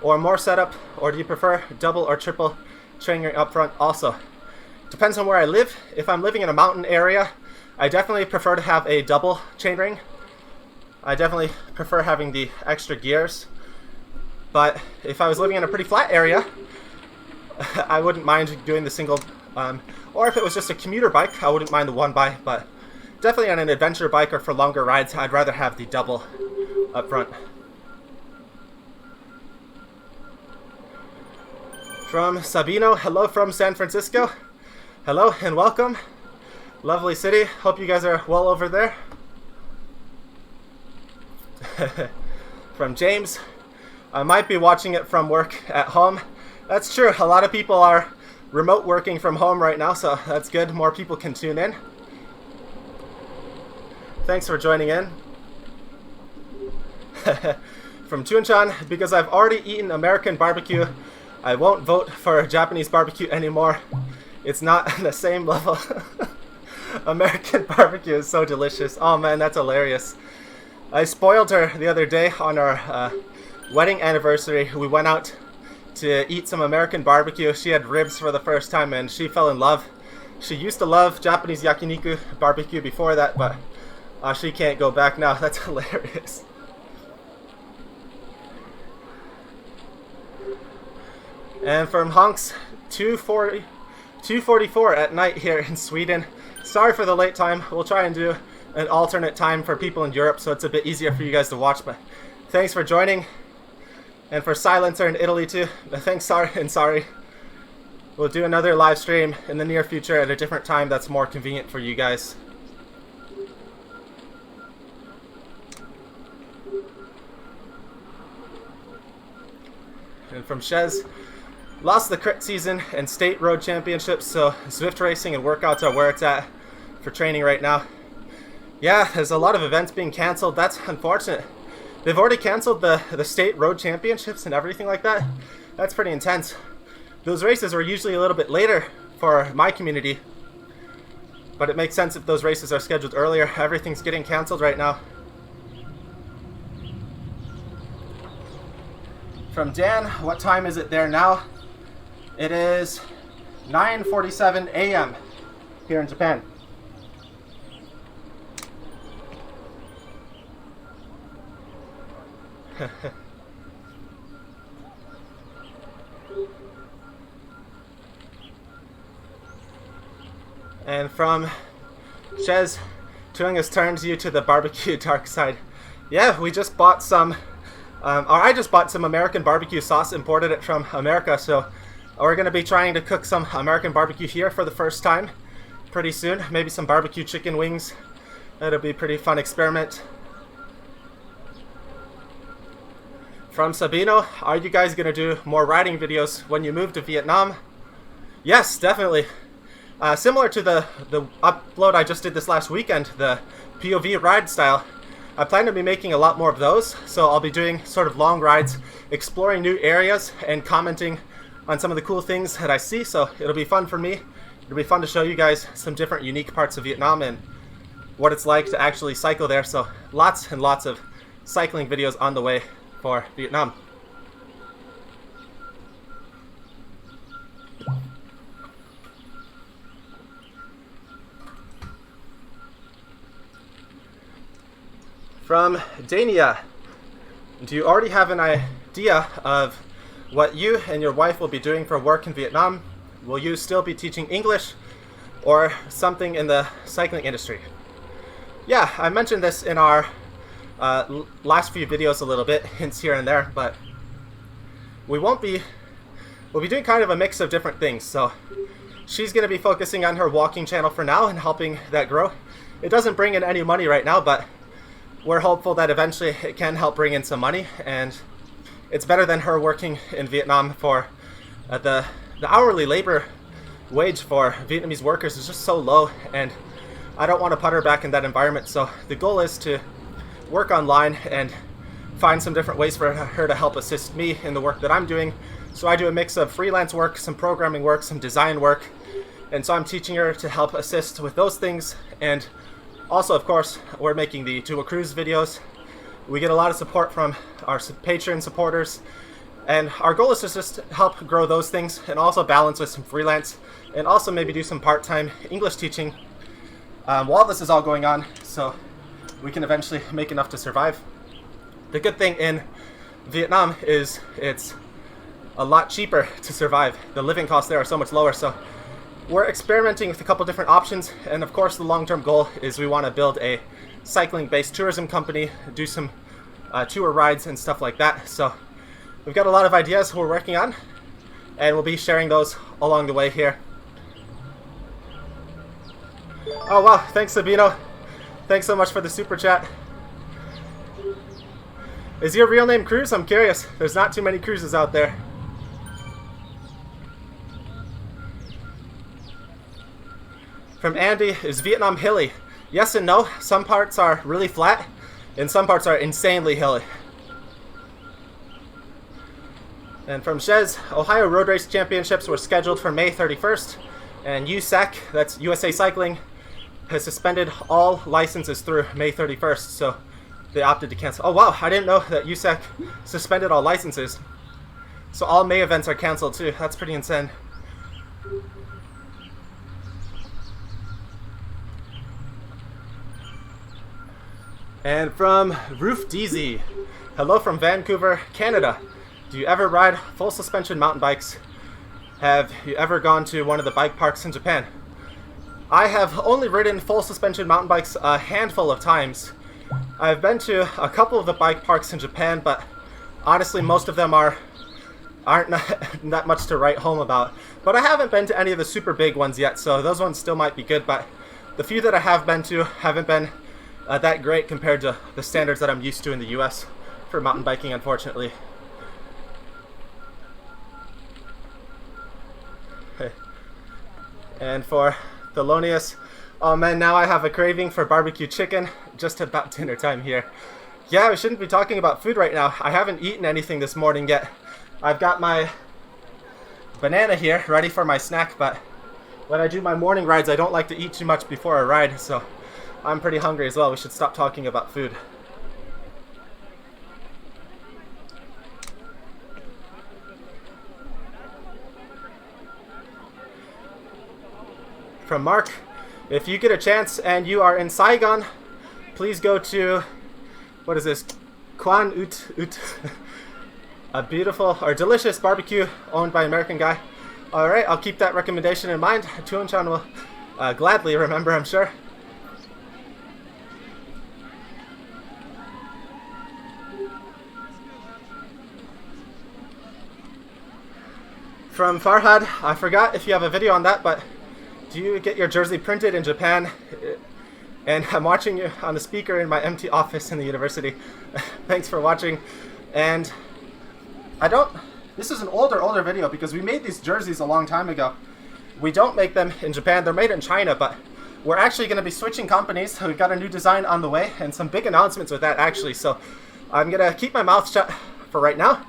or more setup, or do you prefer double or triple chainring up front also? Depends on where I live. If I'm living in a mountain area, I definitely prefer to have a double chainring. I definitely prefer having the extra gears. But if I was living in a pretty flat area, I wouldn't mind doing the single. Or if it was just a commuter bike, I wouldn't mind the 1x. But definitely on an adventure bike or for longer rides, I'd rather have the double up front. From Sabino, hello from San Francisco. Hello and welcome. Lovely city. Hope you guys are well over there. From James, I might be watching it from work at home. That's true. A lot of people are remote working from home right now, so that's good. More people can tune in. Thanks for joining in. From Chunchan, because I've already eaten American barbecue, I won't vote for Japanese barbecue anymore. It's not on the same level. American barbecue is so delicious. Oh man, that's hilarious. I spoiled her the other day on our wedding anniversary. We went out to eat some American barbecue. She had ribs for the first time and she fell in love. She used to love Japanese yakiniku barbecue before that, but she can't go back now. That's hilarious. And from Honks, 2:44 at night here in Sweden. Sorry for the late time. We'll try and do an alternate time for people in Europe so it's a bit easier for you guys to watch. But thanks for joining. And for Silencer in Italy too. Thanks, sorry. We'll do another live stream in the near future at a different time that's more convenient for you guys. And from Shez, lost the crit season and state road championships, so Zwift racing and workouts are where it's at for training right now. Yeah, there's a lot of events being canceled. That's unfortunate. They've already canceled the state road championships and everything like that. That's pretty intense. Those races are usually a little bit later for my community, but it makes sense if those races are scheduled earlier. Everything's getting canceled right now. From Dan, what time is it there now? It is 9:47 a.m. here in Japan. And from Shez, Tuing has turned you to the barbecue dark side. Yeah, we just bought some, or I just bought some American barbecue sauce, imported it from America, so we're going to be trying to cook some American barbecue here for the first time pretty soon. Maybe some barbecue chicken wings. That'll be a pretty fun experiment. From Sabino, are you guys going to do more riding videos when you move to Vietnam? Yes, definitely. Similar to the upload I just did this last weekend, the POV ride style, I plan to be making a lot more of those, so I'll be doing sort of long rides, exploring new areas, and commenting on some of the cool things that I see, so it'll be fun for me. It'll be fun to show you guys some different unique parts of Vietnam and what it's like to actually cycle there, so lots and lots of cycling videos on the way for Vietnam. From Dania, do you already have an idea of what you and your wife will be doing for work in Vietnam? Will you still be teaching English or something in the cycling industry? Yeah, I mentioned this in our last few videos a little bit, hints here and there, but we'll be doing kind of a mix of different things. So she's going to be focusing on her walking channel for now and helping that grow. It doesn't bring in any money right now, but we're hopeful that eventually it can help bring in some money, and it's better than her working in Vietnam for the hourly labor wage for Vietnamese workers is just so low, and I don't want to put her back in that environment. So the goal is to work online and find some different ways for her to help assist me in the work that I'm doing. So I do a mix of freelance work, some programming work, some design work, and so I'm teaching her to help assist with those things. And also, of course, we're making the To a Cruise videos. We get a lot of support from our Patreon supporters, and our goal is to just help grow those things and also balance with some freelance and also maybe do some part-time English teaching while this is all going on, so we can eventually make enough to survive. The good thing in Vietnam is it's a lot cheaper to survive. The living costs there are so much lower, so we're experimenting with a couple different options, and of course the long-term goal is we want to build a cycling-based tourism company, do some tour rides and stuff like that. So we've got a lot of ideas we're working on, and we'll be sharing those along the way here. Oh wow, thanks Sabino. Thanks so much for the super chat. Is your real name Cruz? I'm curious. There's not too many Cruzes out there. From Andy, is Vietnam hilly? Yes and no. Some parts are really flat, and some parts are insanely hilly. And from Shez, Ohio Road Race Championships were scheduled for May 31st, and USAC, that's USA Cycling, has suspended all licenses through May 31st, so they opted to cancel. Oh wow, I didn't know that USAC suspended all licenses. So all May events are canceled too. That's pretty insane. And from Roof DZ, hello from Vancouver, Canada. Do you ever ride full suspension mountain bikes? Have you ever gone to one of the bike parks in Japan? I have only ridden full suspension mountain bikes a handful of times. I've been to a couple of the bike parks in Japan, but honestly most of them aren't that much to write home about. But I haven't been to any of the super big ones yet, so those ones still might be good, but the few that I have been to haven't been that great compared to the standards that I'm used to in the US for mountain biking, unfortunately. And for Thelonious, oh man, now I have a craving for barbecue chicken. Just about dinner time here. Yeah, we shouldn't be talking about food right now. I haven't eaten anything this morning yet. I've got my banana here ready for my snack, but when I do my morning rides, I don't like to eat too much before a ride, so I'm pretty hungry as well. We should stop talking about food. From Mark, if you get a chance and you are in Saigon, please go to, what is this, Kwan Ut Ut, a beautiful or delicious barbecue owned by an American guy. Alright, I'll keep that recommendation in mind. Tuan-chan will gladly remember, I'm sure. From Farhad, I forgot if you have a video on that, but do you get your jersey printed in Japan? And I'm watching you on the speaker in my empty office in the university. Thanks for watching. And this is an older video because we made these jerseys a long time ago. We don't make them in Japan, they're made in China, but we're actually going to be switching companies. We've got a new design on the way and some big announcements with that actually. So I'm going to keep my mouth shut for right now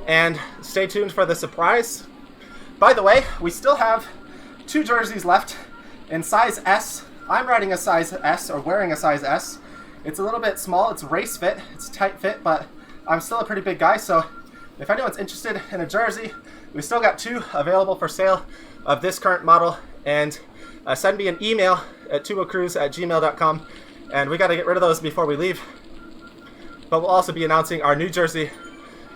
and stay tuned for the surprise. By the way, we still have 2 jerseys left in size S. I'm riding a size S, or wearing a size S. It's a little bit small, it's race fit, it's tight fit, but I'm still a pretty big guy, so if anyone's interested in a jersey, we still got 2 available for sale of this current model, and send me an email at tubocruise@gmail.com, and we got to get rid of those before we leave. But we'll also be announcing our new jersey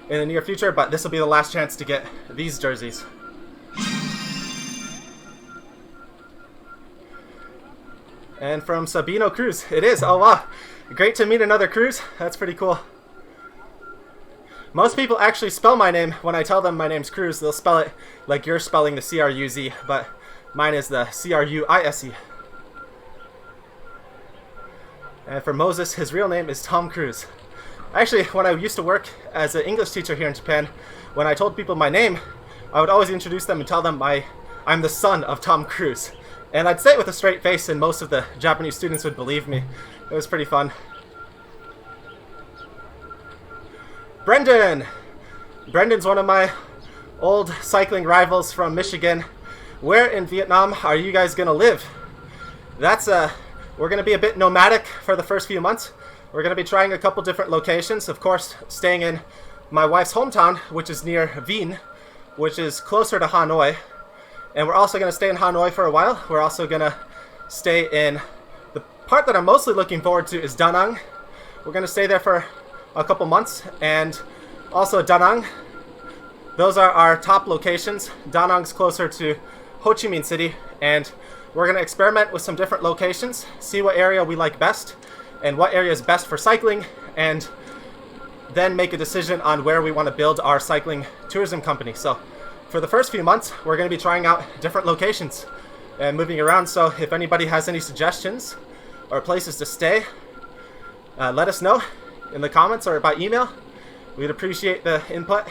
in the near future, but this will be the last chance to get these jerseys. And from Sabino Cruz, it is. Oh wow, great to meet another Cruz. That's pretty cool. Most people actually spell my name when I tell them my name's Cruz. They'll spell it like you're spelling the C-R-U-Z, but mine is the C-R-U-I-S-E. And for Moses, his real name is Tom Cruise. Actually, when I used to work as an English teacher here in Japan, when I told people my name, I would always introduce them and tell them I'm the son of Tom Cruise. And I'd say it with a straight face, and most of the Japanese students would believe me. It was pretty fun. Brendan! Brendan's one of my old cycling rivals from Michigan. Where in Vietnam are you guys going to live? We're going to be a bit nomadic for the first few months. We're going to be trying a couple different locations. Of course, staying in my wife's hometown, which is near Vinh, which is closer to Hanoi. And we're also going to stay in Hanoi for a while. We're also going to stay in the part that I'm mostly looking forward to is Da Nang. We're going to stay there for a couple months. And also Da Nang, those are our top locations. Da Nang's closer to Ho Chi Minh City. And we're going to experiment with some different locations, see what area we like best and what area is best for cycling, and then make a decision on where we want to build our cycling tourism company. So for the first few months, we're going to be trying out different locations and moving around. So if anybody has any suggestions or places to stay, let us know in the comments or by email. We'd appreciate the input.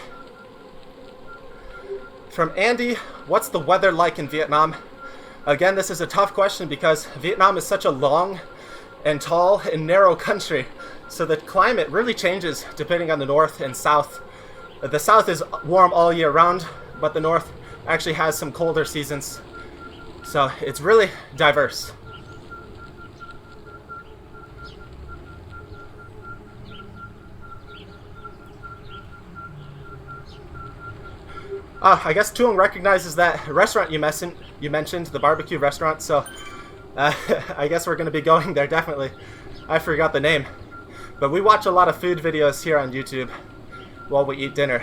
From Andy, what's the weather like in Vietnam? Again, this is a tough question because Vietnam is such a long and tall and narrow country. So the climate really changes depending on the north and south. The south is warm all year round, but the north actually has some colder seasons. So it's really diverse. I guess Tuong recognizes that restaurant you mentioned, the barbecue restaurant, so I guess we're going to be going there definitely. I forgot the name. But we watch a lot of food videos here on YouTube while we eat dinner.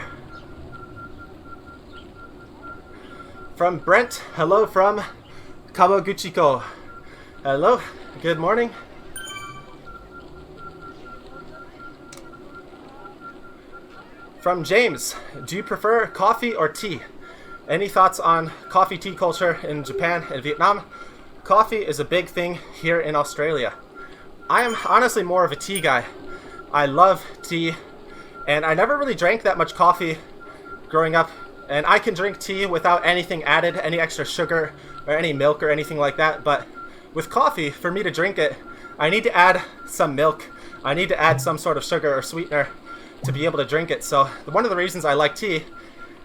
From Brent, hello from Kawaguchiko. Hello, good morning. From James, do you prefer coffee or tea? Any thoughts on coffee tea culture in Japan and Vietnam? Coffee is a big thing here in Australia. I am honestly more of a tea guy. I love tea, and I never really drank that much coffee growing up, and I can drink tea without anything added, any extra sugar or any milk or anything like that, but with coffee, for me to drink it, I need to add some milk. I need to add some sort of sugar or sweetener to be able to drink it. So one of the reasons I like tea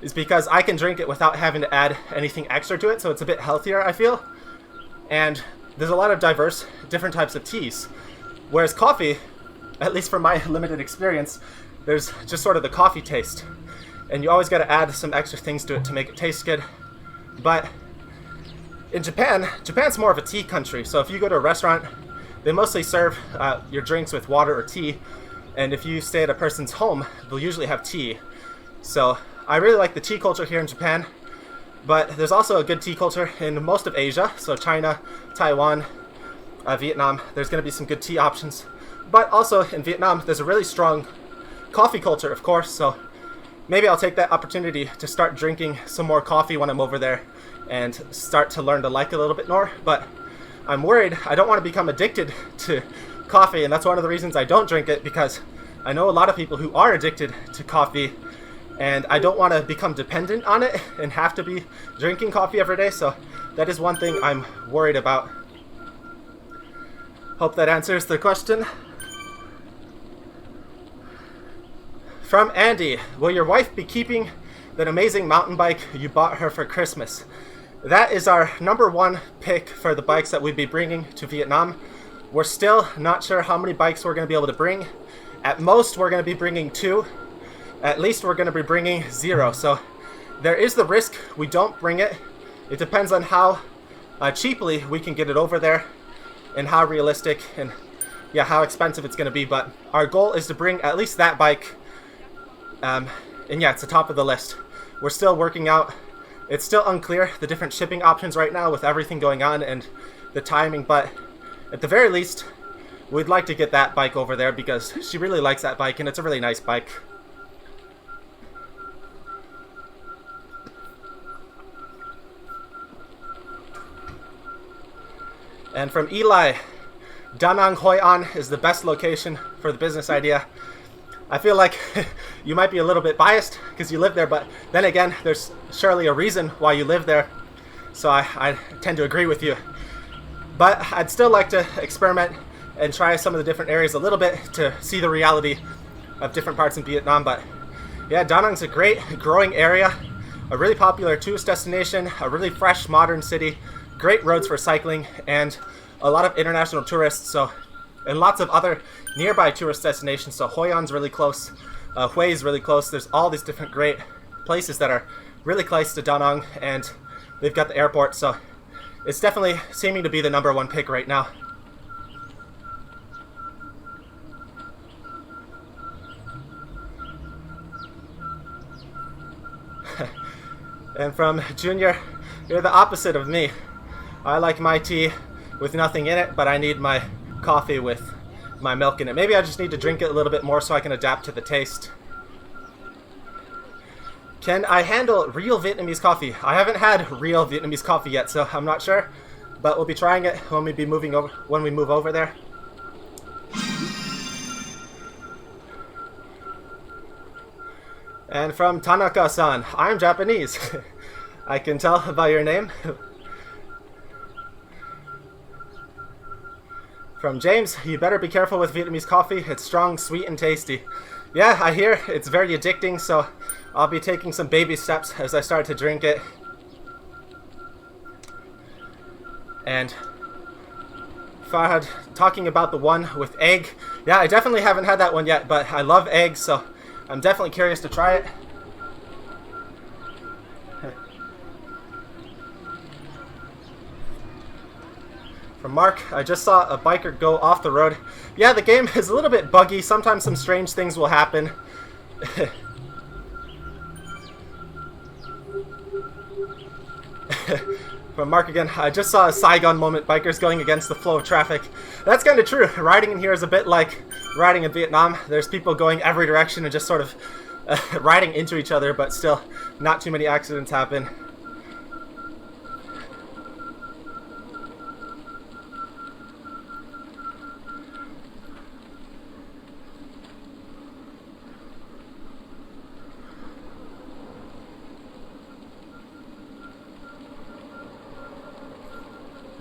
is because I can drink it without having to add anything extra to it, so it's a bit healthier, I feel. And there's a lot of diverse, different types of teas. Whereas coffee, at least from my limited experience, there's just sort of the coffee taste. And you always got to add some extra things to it to make it taste good. But in Japan, Japan's more of a tea country, so if you go to a restaurant, they mostly serve your drinks with water or tea, and if you stay at a person's home, they'll usually have tea. So I really like the tea culture here in Japan, but there's also a good tea culture in most of Asia, so China, Taiwan, Vietnam. There's going to be some good tea options. But also in Vietnam, there's a really strong coffee culture, of course, so maybe I'll take that opportunity to start drinking some more coffee when I'm over there and start to learn to like it a little bit more. But I'm worried I don't want to become addicted to coffee, and that's one of the reasons I don't drink it, because I know a lot of people who are addicted to coffee, and I don't want to become dependent on it and have to be drinking coffee every day. So that is one thing I'm worried about. Hope that answers the question. From Andy, will your wife be keeping that amazing mountain bike you bought her for Christmas? That is our number one pick for the bikes that we'd be bringing to Vietnam. We're still not sure how many bikes we're going to be able to bring. At most, we're going to be bringing 2. At least we're going to be bringing 0. So there is the risk we don't bring it. It depends on how cheaply we can get it over there and how realistic and how expensive it's going to be. But our goal is to bring at least that bike. And yeah, it's the top of the list. We're still working out. It's still unclear the different shipping options right now with everything going on and the timing. But at the very least, we'd like to get that bike over there because she really likes that bike and it's a really nice bike. And from Eli, Da Nang Hoi An is the best location for the business idea. I feel like you might be a little bit biased because you live there, but then again, there's surely a reason why you live there. So I tend to agree with you. But I'd still like to experiment and try some of the different areas a little bit to see the reality of different parts in Vietnam. But yeah, Da Nang's a great growing area, a really popular tourist destination, a really fresh modern city, great roads for cycling, and a lot of international tourists. So, and lots of other nearby tourist destinations. So Hoi An's really close, Hue is really close. There's all these different great places that are really close to Da Nang, and they've got the airport. So it's definitely seeming to be the number one pick right now. And from Junior, you're the opposite of me. I like my tea with nothing in it, but I need my coffee with my milk in it. Maybe I just need to drink it a little bit more so I can adapt to the taste. Can I handle real Vietnamese coffee? I haven't had real Vietnamese coffee yet, so I'm not sure, but we'll be trying it when we move over there. And from Tanaka-san, I'm Japanese. I can tell by your name. From James, you better be careful with Vietnamese coffee. It's strong, sweet, and tasty. Yeah, I hear it's very addicting, so I'll be taking some baby steps as I start to drink it. And Farhad, talking about the one with egg. Yeah, I definitely haven't had that one yet, but I love eggs, so I'm definitely curious to try it. From Mark, I just saw a biker go off the road. Yeah, the game is a little bit buggy. Sometimes some strange things will happen. From Mark again, I just saw a Saigon moment, bikers going against the flow of traffic. That's kind of true. Riding in here is a bit like riding in Vietnam. There's people going every direction and just sort of riding into each other, but still not too many accidents happen.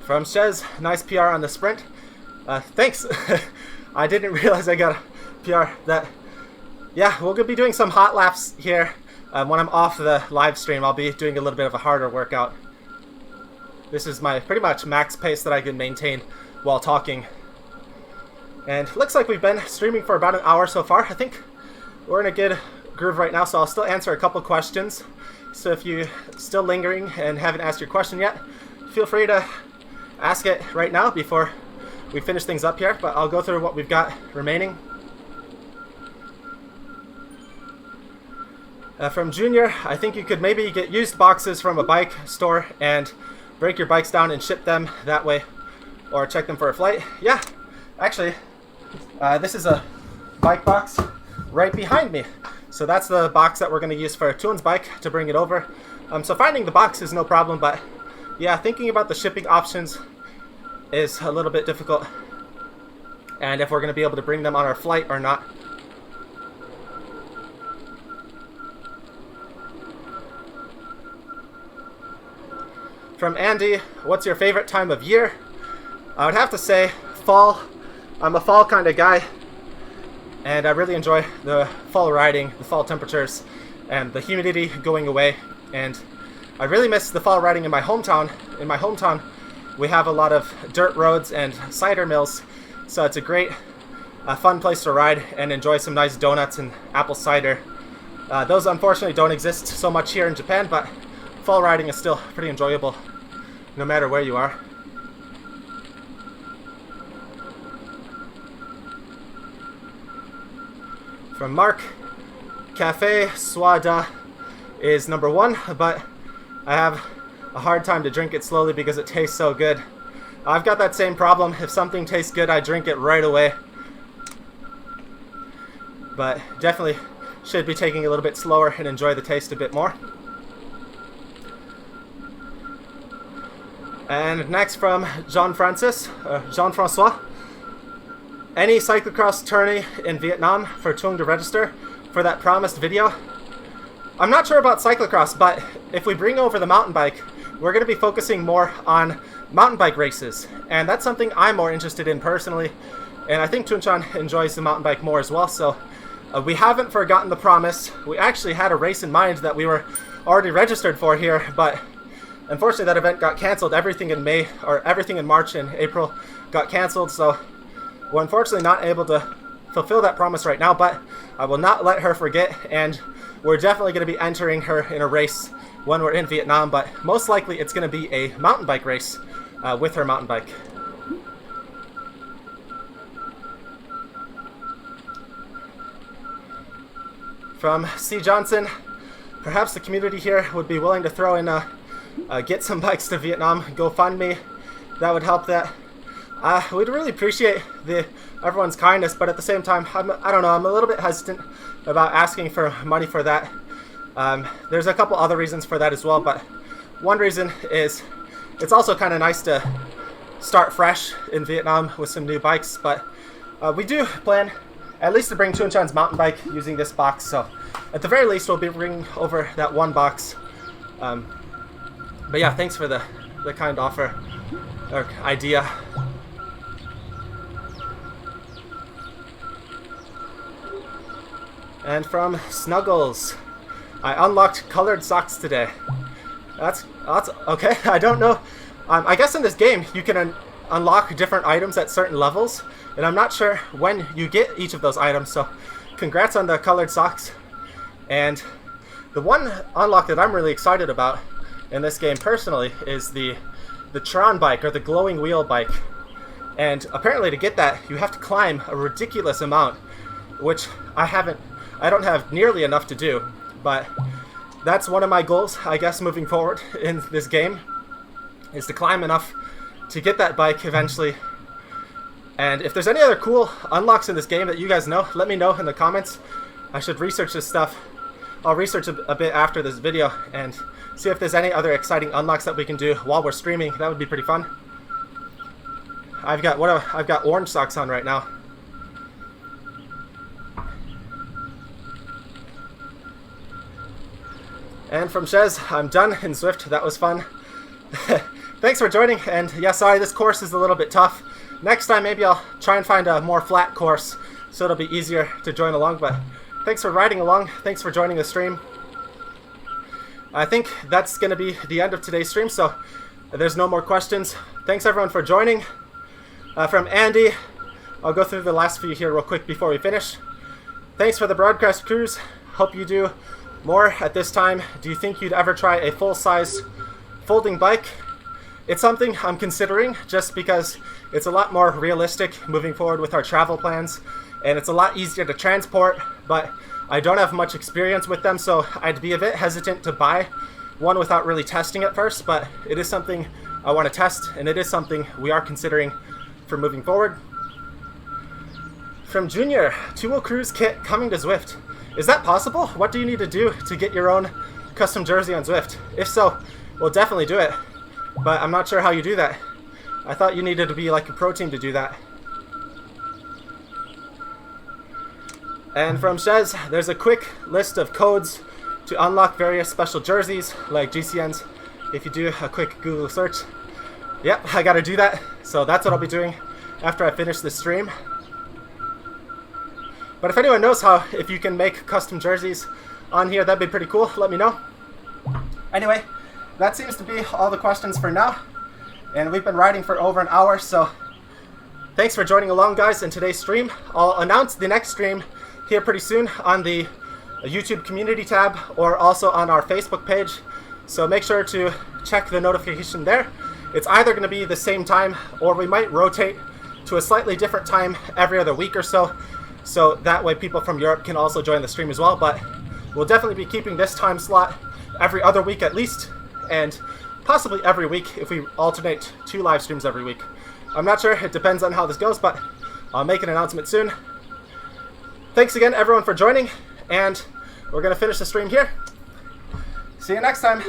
From Shez, nice PR on the sprint. Thanks. I didn't realize I got a PR. Yeah, we're gonna be doing some hot laps here. When I'm off the live stream, I'll be doing a little bit of a harder workout. This is my pretty much max pace that I can maintain while talking. And looks like we've been streaming for about an hour so far. I think we're in a good groove right now, so I'll still answer a couple questions. So if you're still lingering and haven't asked your question yet, feel free to ask it right now before we finish things up here. But I'll go through what we've got remaining. From Junior, I think you could maybe get used boxes from a bike store and break your bikes down and ship them that way, or check them for a flight. Yeah, actually, this is a bike box right behind me. So that's the box that we're going to use for Toon's bike to bring it over. So finding the box is no problem, but yeah, thinking about the shipping options is a little bit difficult. And if we're going to be able to bring them on our flight or not. From Andy, what's your favorite time of year? I would have to say fall. I'm a fall kind of guy, and I really enjoy the fall riding, the fall temperatures, and the humidity going away. And I really miss the fall riding in my hometown. In my hometown, we have a lot of dirt roads and cider mills, so it's a great, fun place to ride and enjoy some nice donuts and apple cider. Those unfortunately don't exist so much here in Japan, but fall riding is still pretty enjoyable, no matter where you are. From Mark, Cafe Swada is number 1, but I have a hard time to drink it slowly because it tastes so good. I've got that same problem. If something tastes good, I drink it right away. But definitely should be taking a little bit slower and enjoy the taste a bit more. And next from Jean-Francois. Any cyclocross tourney in Vietnam for Trung to register for that promised video? I'm not sure about cyclocross, but if we bring over the mountain bike, we're going to be focusing more on mountain bike races. And that's something I'm more interested in personally. And I think Tunchan enjoys the mountain bike more as well. So we haven't forgotten the promise. We actually had a race in mind that we were already registered for here, but unfortunately that event got cancelled. Everything in May, or everything in March and April got cancelled. So we're unfortunately not able to fulfill that promise right now, but I will not let her forget, and we're definitely going to be entering her in a race when we're in Vietnam, but most likely it's going to be a mountain bike race with her mountain bike. From C. Johnson, perhaps the community here would be willing to throw in Get Some Bikes to Vietnam GoFundMe. That would help that. We'd really appreciate everyone's kindness, but at the same time, I don't know, I'm a little bit hesitant about asking for money for that. There's a couple other reasons for that as well, but one reason is it's also kind of nice to start fresh in Vietnam with some new bikes, but we do plan at least to bring Tunchan's mountain bike using this box, so at the very least we'll be bringing over that one box. But yeah, thanks for the kind offer or idea. And from Snuggles, I unlocked colored socks today. That's okay. I don't know. I guess in this game you can unlock different items at certain levels, and I'm not sure when you get each of those items. So, congrats on the colored socks. And the one unlock that I'm really excited about in this game personally is the Tron bike, or the glowing wheel bike. And apparently to get that you have to climb a ridiculous amount, which I don't have nearly enough to do, but that's one of my goals, I guess, moving forward in this game, is to climb enough to get that bike eventually. And if there's any other cool unlocks in this game that you guys know, let me know in the comments. I should research this stuff. I'll research a bit after this video and see if there's any other exciting unlocks that we can do while we're streaming. That would be pretty fun. I've got orange socks on right now. And from Shez, I'm done in Zwift. That was fun. thanks for joining. And yeah, sorry, this course is a little bit tough. Next time, maybe I'll try and find a more flat course so it'll be easier to join along. But thanks for riding along. Thanks for joining the stream. I think that's going to be the end of today's stream, so there's no more questions. Thanks everyone for joining. From Andy, I'll go through the last few here real quick before we finish. Thanks for the broadcast cruise. Hope you do more at this time. Do you think you'd ever try a full-size folding bike? It's something I'm considering just because it's a lot more realistic moving forward with our travel plans, and it's a lot easier to transport, but I don't have much experience with them, so I'd be a bit hesitant to buy one without really testing it first, but it is something I want to test, and it is something we are considering for moving forward. From Junior, two-wheel cruise kit coming to Zwift. Is that possible? What do you need to do to get your own custom jersey on Zwift? If so, we'll definitely do it, but I'm not sure how you do that. I thought you needed to be like a pro team to do that. And from Shez, there's a quick list of codes to unlock various special jerseys like GCNs if you do a quick Google search. Yep, I gotta do that, so that's what I'll be doing after I finish this stream. But if anyone knows if you can make custom jerseys on here, that'd be pretty cool. Let me know. Anyway, that seems to be all the questions for now. And we've been riding for over an hour, so thanks for joining along, guys, in today's stream. I'll announce the next stream here pretty soon on the YouTube community tab or also on our Facebook page. So make sure to check the notification there. It's either going to be the same time or we might rotate to a slightly different time every other week or so. So that way people from Europe can also join the stream as well. But we'll definitely be keeping this time slot every other week at least, and possibly every week if we alternate 2 live streams every week. I'm not sure, it depends on how this goes, but I'll make an announcement soon. Thanks again everyone for joining, and we're going to finish the stream here. See you next time.